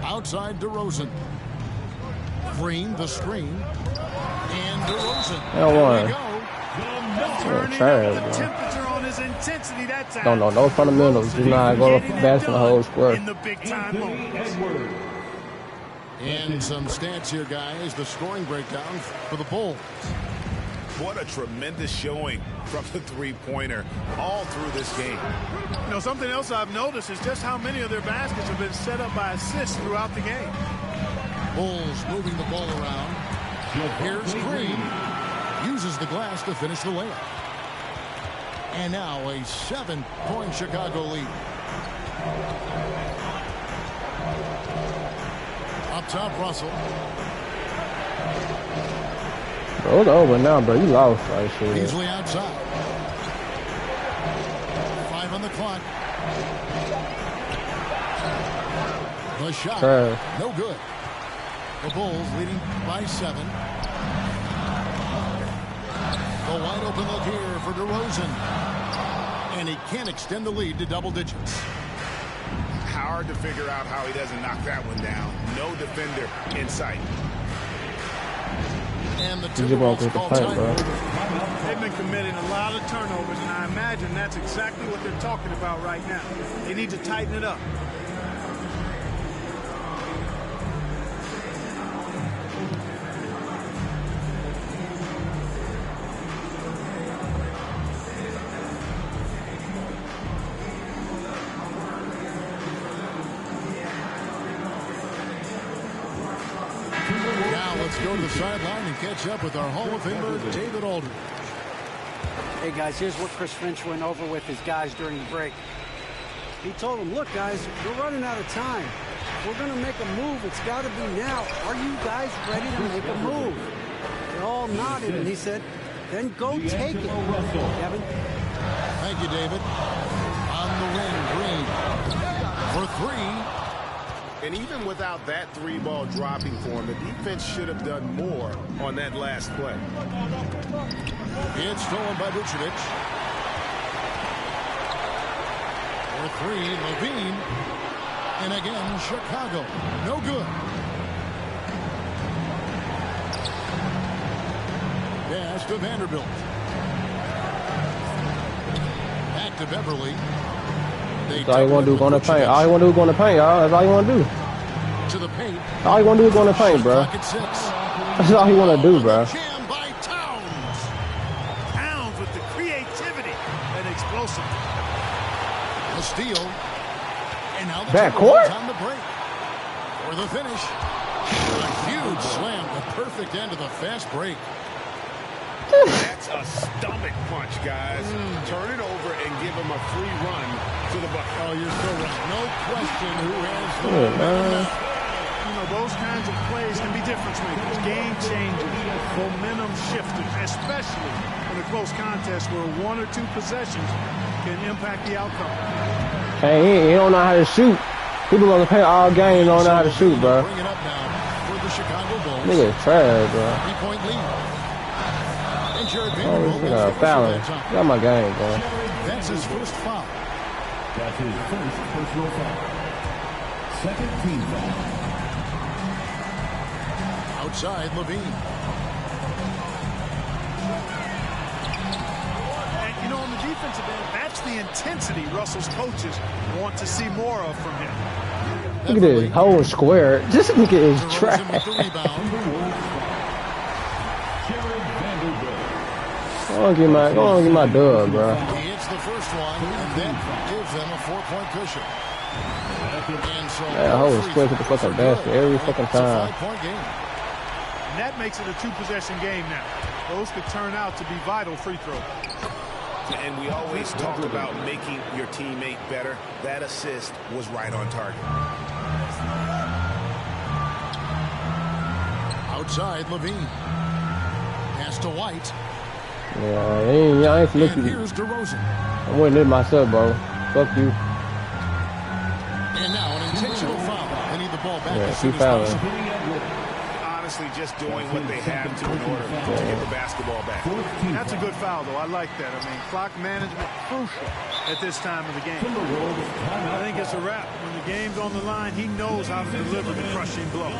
Outside DeRozan. Green, the screen. And DeRozan. Hell There one. we go. Turning trash, up the bro. temperature on his intensity that time. Don't know no fundamentals. Just not go to basket in the whole square. In the big time moments. And some stats here, guys. The scoring breakdown for the Bulls. What a tremendous showing from the three-pointer all through this game. You know, something else I've noticed is just how many of their baskets have been set up by assists throughout the game. Bulls moving the ball around. Here's Green. Uses the glass to finish the layup. And now a 7-point Chicago lead. Up top, Russell. Bro, it's over now, bro. You lost, like shit. Beasley outside. 5 on the clock. The shot. Trash. No good. The Bulls leading by 7. The wide open look here for DeRozan. And he can't extend the lead to double digits. Hard to figure out how he doesn't knock that one down. No defender in sight. And the Timberwolves with the call fight, bro. They've been committing a lot of turnovers, and I imagine that's exactly what they're talking about right now. They need to tighten it up. Now let's go to the sideline and catch up with our Hall of Famer, David Aldridge. Hey, guys, here's what Chris Finch went over with his guys during the break. He told them, look, guys, we're running out of time. If we're going to make a move, it's got to be now. Are you guys ready to make a move? They all nodded, and he said, then go take it. Kevin? Thank you, David. On the wing, Green. For 3. And even without that three-ball dropping for him, the defense should have done more on that last play. It's stolen by Vucevic. For 3, Levine. And again, Chicago. No good. Pass to Vanderbilt. Back to Beverly. That's all you want to do is go in the paint. All you want to do is go in the paint, y'all. That's all you want to do. To the paint. All you want to do is go in the paint, bro. Clock at 6. That's all he want to do, bro. Jam by Towns. Towns with the creativity and explosiveness. The steal. And now the backcourt on the break. For the finish. A huge slam. The perfect end of the fast break. That's a stomach punch, guys. Turn it over and give him a free run to the bucket. Oh, you're so right. No question who has the momentum. You know, those kinds of plays can be difference makers, game changers, momentum shifters, especially in a close contest where 1 or 2 possessions can impact the outcome. Hey, he don't know how to shoot. People gonna play all game don't know how to shoot, bro. Bring it up now for the Chicago Bulls. Nigga trash, bro. 3-point lead. And Jared Oh, Vanderbilt this nigga fouling. Got my game, bro. That's his first foul. That's his first personal foul. Second team foul. Outside, Levine. And, you know, on the defensive end, that's the intensity Russell's coaches want to see more of from him. Look at this whole square. This nigga is trash. Go on, get my dub, bro. He hits the first one, and then gives them a 4-point cushion. And so That whole square to the fucking basket every fucking time. And that makes it a 2-possession game now. Those could turn out to be vital free throws. And we always talk about making your teammate better. That assist was right on target. Outside, Levine. Pass to White. Yeah, I ain't looking. Here's DeRozan. I wouldn't hit myself, bro. Fuck you. And now an intentional foul. They need the ball back Yeah, as soon keep as fouling. possible. Honestly, just doing what they have to in order to get the basketball back. That's a good foul, though. I like that. I mean, clock management crucial at this time of the game. I think it's a wrap. When the game's on the line, he knows how to deliver the crushing blow.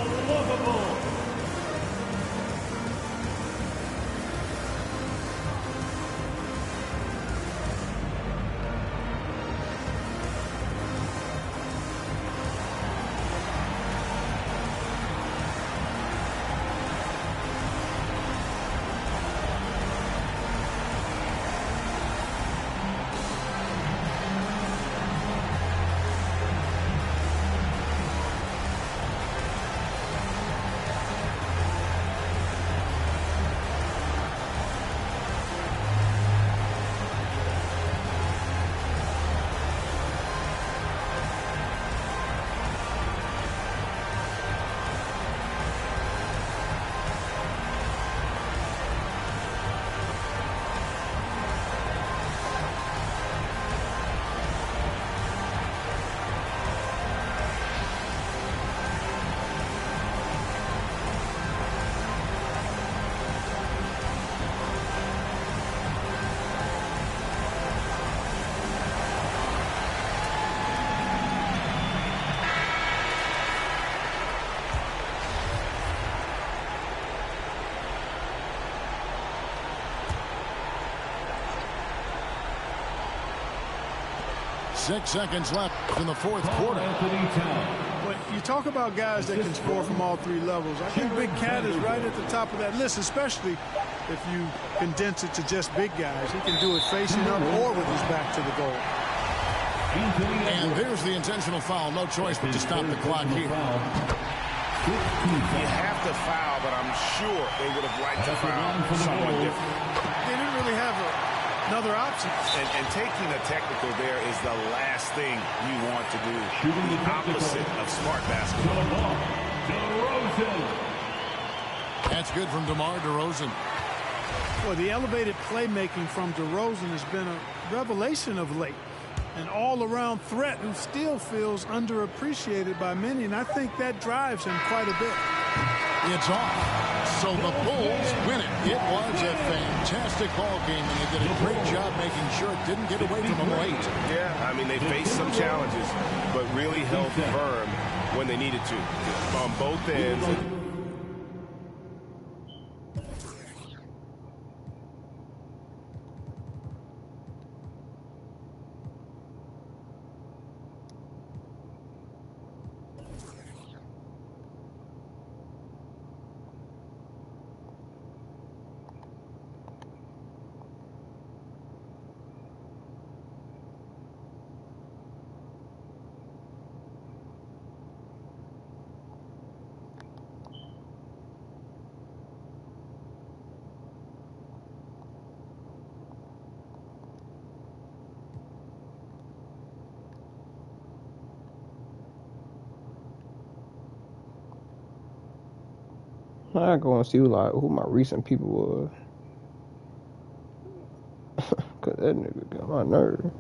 Six seconds left in the fourth quarter. But you talk about guys that can score from all 3 levels. I think Big Cat is right at the top of that list, especially if you condense it to just big guys. He can do it facing up or with his back to the goal. And there's the intentional foul. No choice but to stop the clock here. You have to foul, but I'm sure they would have liked to foul someone different. They didn't really have another option. And taking a technical there is the last thing you want to do. The opposite of smart basketball. That's good from DeMar DeRozan. Well, the elevated playmaking from DeRozan has been a revelation of late. An all-around threat who still feels underappreciated by many, and I think that drives him quite a bit. It's off. So the Bulls win it. It was a fantastic ball game, and they did a great job making sure it didn't get away from them late. Yeah, I mean, they faced some challenges, but really held firm when they needed to on both ends. I go and see who my recent people was. Cause that nigga got my nerve.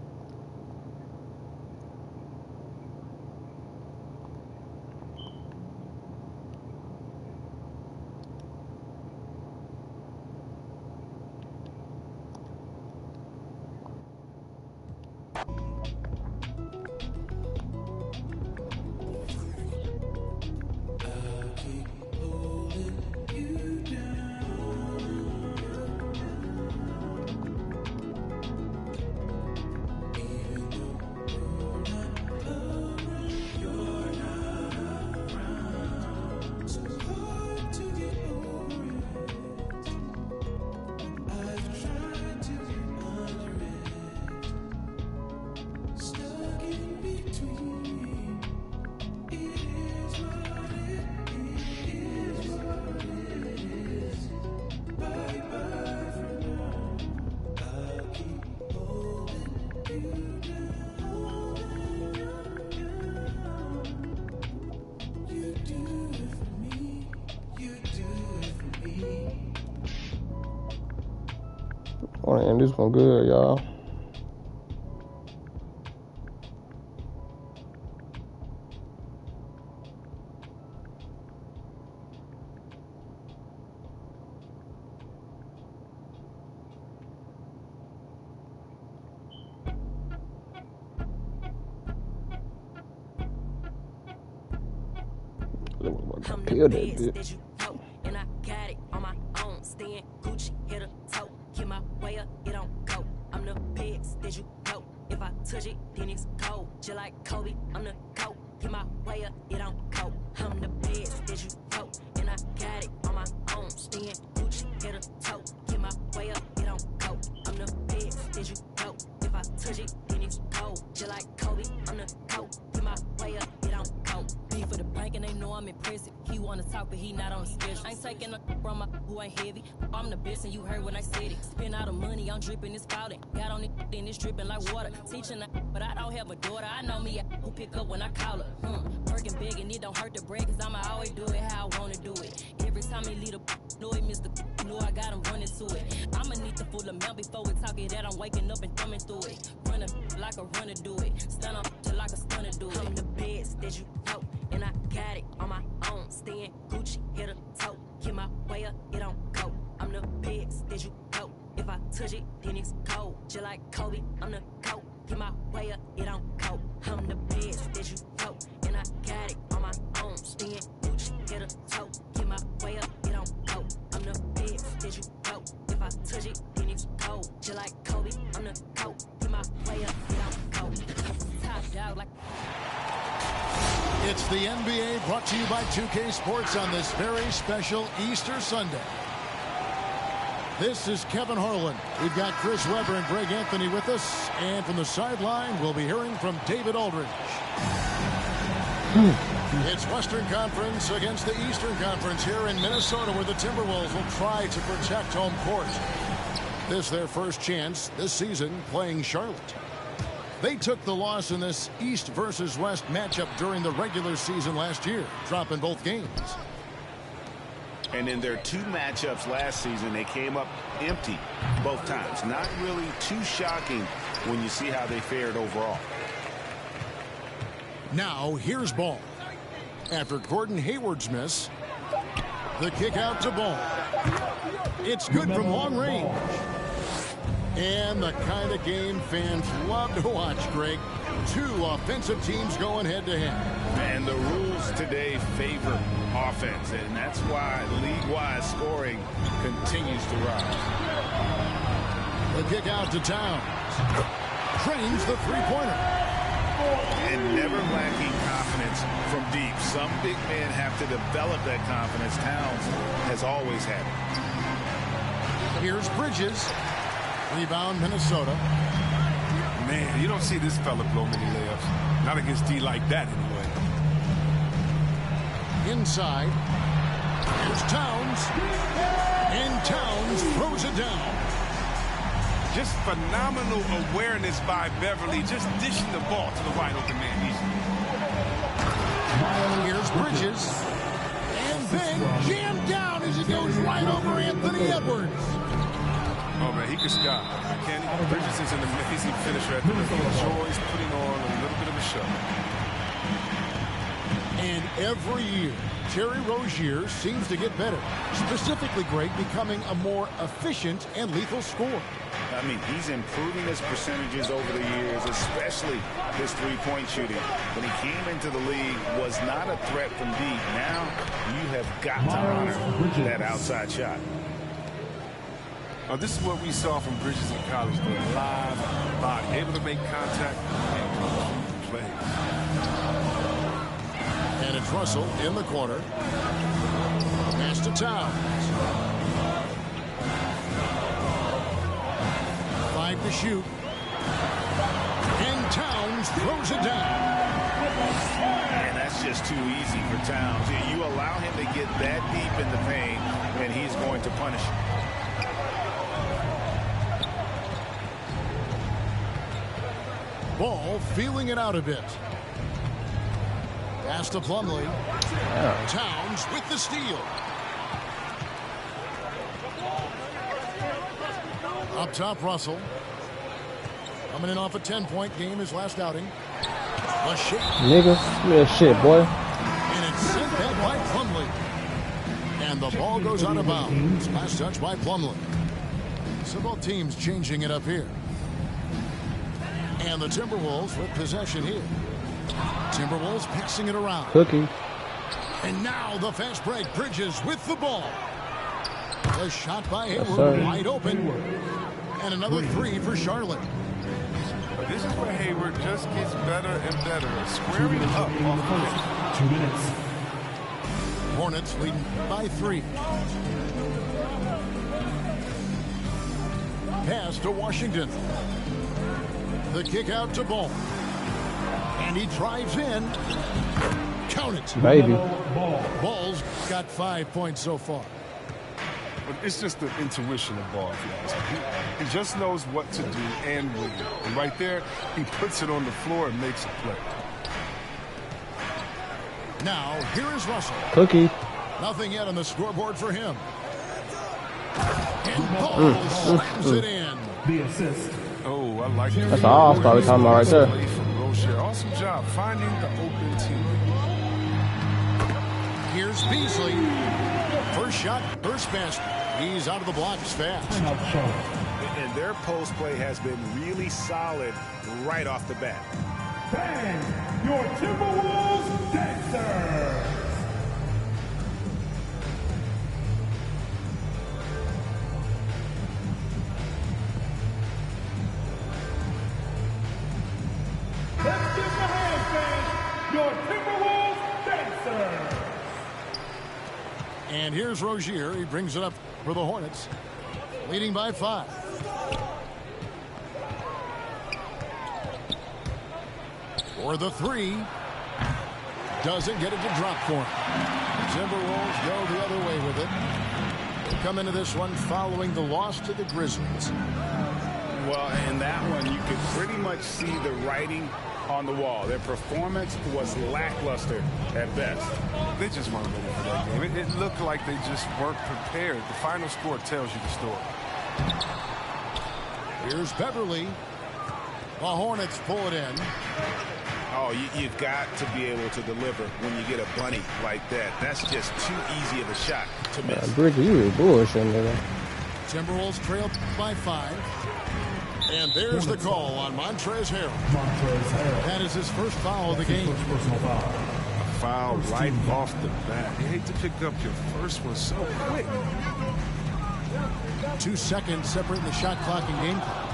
I want to end this one good, y'all. Peel that bitch. And I got it on my own. Staying Gucci, hit a toe. Get my way up, it don't go. I'm the best that you know. If I touch it, then it's cold. Just like Kobe, I'm the GOAT. Get my way up, it don't go. I'm the best that you know. And I got it on my own. Staying Gucci, hit a toe. Get my way up, it don't go. I'm the best that you know. If I touch it, then it's cold. Just like Kobe, I'm the GOAT. Get my way up, it don't go. For the bank and they know I'm impressive. He wanna talk, but he not on the schedule. I ain't taking a from my who ain't heavy. I'm the best and you heard when I said it. Spend all the money, I'm dripping, it's spouting. Got on it, then it's dripping like water. Teaching, but I don't have a daughter. I know me, who pick up when I call her. Working big and it don't hurt to break, cause I'ma always do it how I wanna do it. Every time he lead a know it, Mr. Know I got him running to it. I'ma need the full amount before we talk it that I'm waking up and thumbing through it. Run like a runner do it. Stun up till like a stunner do it. I'm the best that you know. And I got it on my own. Staying Gucci, hit a toe. Get my way up, it don't go. I'm the best that you know. If I touch it, then it's cold. Just like Kobe, I'm the GOAT. Get my way up, it don't go. I'm the best that you know. And I got it on my own. Staying Gucci, hit a toe. Get my way up, it don't go. I'm the best that you know. If I touch it, then it's cold. Just like Kobe, I'm the GOAT. Get my way up, it don't go. Top dog like. It's the NBA brought to you by 2K Sports on this very special Easter Sunday. This is Kevin Harlan. We've got Chris Webber and Greg Anthony with us. And from the sideline, we'll be hearing from David Aldridge. It's Western Conference against the Eastern Conference here in Minnesota, where the Timberwolves will try to protect home court. This is their first chance this season playing Charlotte. They took the loss in this East versus West matchup during the regular season last year, dropping both games. And in their two matchups last season, they came up empty both times. Not really too shocking when you see how they fared overall. Now, here's Ball. After Gordon Hayward's miss, the kick out to Ball. It's good from long range. And the kind of game fans love to watch, Greg. Two offensive teams going head-to-head. And the rules today favor offense, and that's why league-wide scoring continues to rise. The kick out to Towns. Drains the three-pointer. And never lacking confidence from deep. Some big men have to develop that confidence. Towns has always had it. Here's Bridges. Rebound, Minnesota. Man, you don't see this fella blow many layups. Not against D like that, anyway. Inside. Here's Towns. And Towns throws it down. Just phenomenal awareness by Beverly, just dishing the ball to the wide open man easily. Here's Bridges. And then jammed down Anthony Edwards. Oh, man, he could sky. Kenny Bridges is an amazing finisher at the rim. He enjoys putting on a little bit of a show. And every year, Terry Rozier seems to get better. Specifically, Greg, becoming a more efficient and lethal scorer. I mean, he's improving his percentages over the years, especially his three-point shooting. When he came into the league, was not a threat from deep. Now, you have got to honor that outside shot. Now, this is what we saw from Bridges in college, the live body, able to make contact and play. And it's Russell in the corner. Pass to Towns. 5 to shoot. And Towns throws it down. And that's just too easy for Towns. You allow him to get that deep in the paint, and he's going to punish you. Ball feeling it out a bit. Pass to Plumlee. Yeah. Towns with the steal. Up top, Russell. Coming in off a 10-point game, his last outing. A shake. Nigga, yeah, shit, boy. And it's sent back by Plumlee. And the ball goes out of bounds. Last touch by Plumlee. So both teams changing it up here. And the Timberwolves with possession here. Timberwolves passing it around. Cookie. And now the fast break. Bridges with the ball. A shot by Hayward, sir. wide open. And another three for Charlotte. This is where Hayward just gets better and better, squaring up off the bench. 2 minutes. Hornets leading by 3. Pass to Washington. The kick out to Ball. And he drives in. Count it. Baby. Ball's got 5 points so far. But it's just the intuition of Ball, if you ask me. He just knows what to do and when. And right there, he puts it on the floor and makes a play. Now, here is Russell. Cookie. Nothing yet on the scoreboard for him. And Ball slams it in. The assist. Oh, I like that. That's an all-star we're talking about right there. Awesome job finding the open team. Here's Beasley. First shot, first basket. He's out of the blocks fast. And their post play has been really solid right off the bat. Bang! Your Timberwolves dancer! Let's give the hand, fans, your Timberwolves dancer! And here's Rozier. He brings it up for the Hornets. Leading by 5. For the 3. Doesn't get it to drop for him. Timberwolves go the other way with it. They come into this one following the loss to the Grizzlies. Well, in that one, you could pretty much see the writing on the wall. Their performance was lackluster at best. They just weren't ready for that game. It looked like they just weren't prepared. The final score tells you the story. Here's Beverly. The Hornets pull it in. Oh, you've got to be able to deliver when you get a bunny like that. That's just too easy of a shot to miss. Bridges, you really bullshitting, nigga. Timberwolves trail by 5. And there's the call on Montrezl Harrell. That is his first foul of the game. Foul right off the bat. You hate to pick up your first one so quick. 2 seconds separating the shot clock and game clock.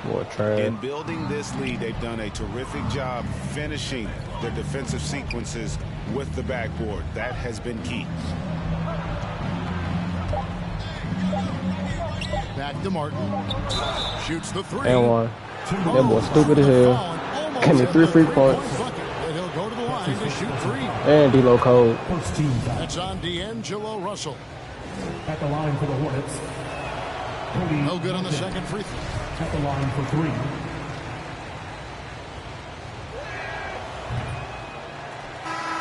Boy, trash. In building this lead, they've done a terrific job finishing their defensive sequences with the backboard. That has been key. Back to Martin. Shoots the 3. And 1. That boy stupid as hell. Give me 3 free points. He'll go to the line to shoot 3. And D-Lo cold. That's on D'Angelo Russell. At the line for the Hornets. No good on the second free throw. At the line for 3.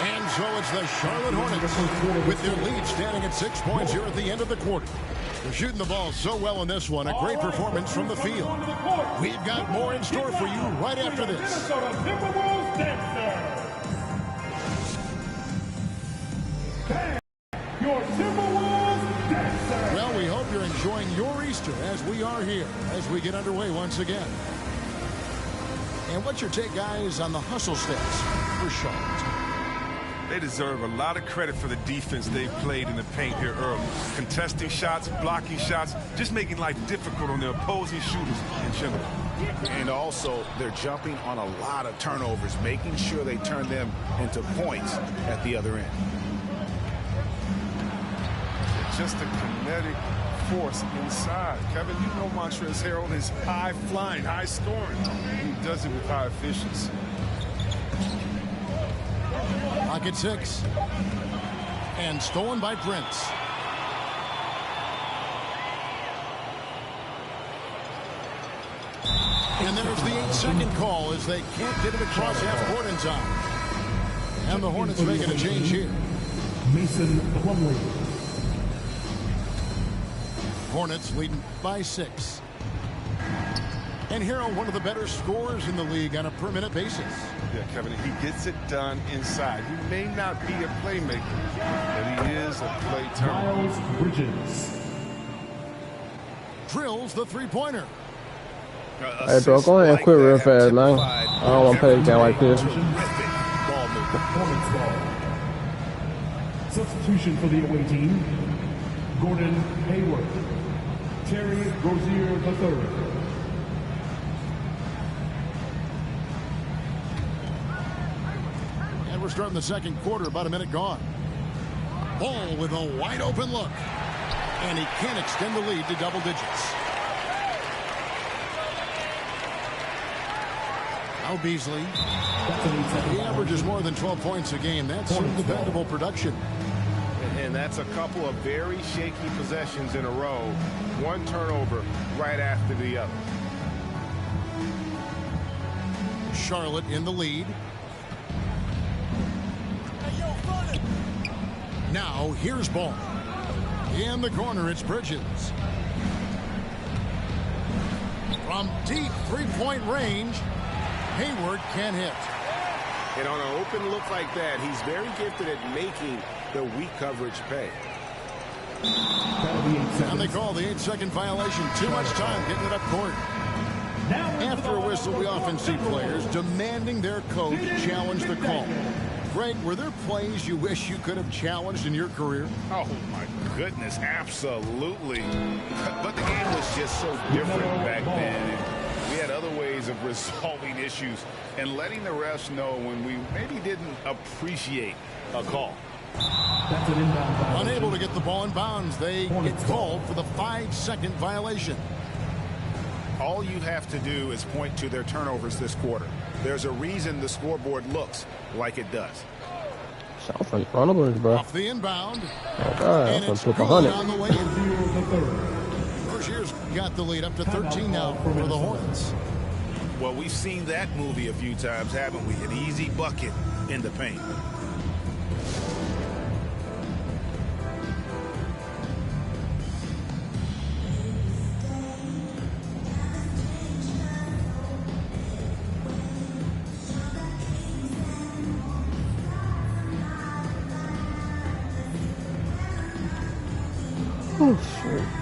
And so it's the Charlotte Hornets with their lead standing at 6 points here at the end of the quarter. They're shooting the ball so well in this one. A great performance from the field. We've got more in store for you right after this. Well, we hope you're enjoying your Easter as we are here as we get underway once again. And what's your take, guys, on the hustle stats for Charlotte? They deserve a lot of credit for the defense they've played in the paint here early. Contesting shots, blocking shots, just making life difficult on the opposing shooters in general. And also, they're jumping on a lot of turnovers, making sure they turn them into points at the other end. Just a kinetic force inside. Kevin, you know Montrezl Harrell is high-flying, high-scoring. He does it with high efficiency. Pocket 6. And stolen by Prince. And there's the 8-second call as they can't get it across half court in time. And the Hornets making a change here. Mason Plumlee. Hornets leading by 6. And Harrell, one of the better scorers in the league on a per-minute basis. Yeah, Kevin, he gets it done inside. He may not be a playmaker, but he is a play turner. Miles Bridges. Drills the three-pointer. Hey, bro, go ahead and quit real fast, man. I don't want to play a game like this. Hornets ball. Substitution for the away team. Gordon Hayward. Terry Rozier III. We're starting the second quarter, about a minute gone. Ball with a wide open look. And he can't extend the lead to double digits. Now Beasley. He averages more than 12 points a game. That's some dependable production. And that's a couple of very shaky possessions in a row. One turnover right after the other. Charlotte in the lead. Now, here's ball. In the corner, it's Bridges. From deep three-point range, Hayward can't hit. And on an open look like that, he's very gifted at making the weak coverage pay. And they call the 8-second violation. Too much time getting it up court. After a whistle, we often see players demanding their coach challenge the call. Greg, were there plays you wish you could have challenged in your career? Oh, my goodness, absolutely. But the game was just so different back then. And we had other ways of resolving issues and letting the refs know when we maybe didn't appreciate a call. That's an inbound violation. Unable to get the ball in bounds, they get called for the 5-second violation. All you have to do is point to their turnovers this quarter. There's a reason the scoreboard looks like it does. South in front of us, bro. Off the inbound. Oh, God. And That's it's a 100. on the way. Rozier's got the lead up to 13 now for the Hornets. Well, we've seen that movie a few times, haven't we? An easy bucket in the paint. Oh, shit.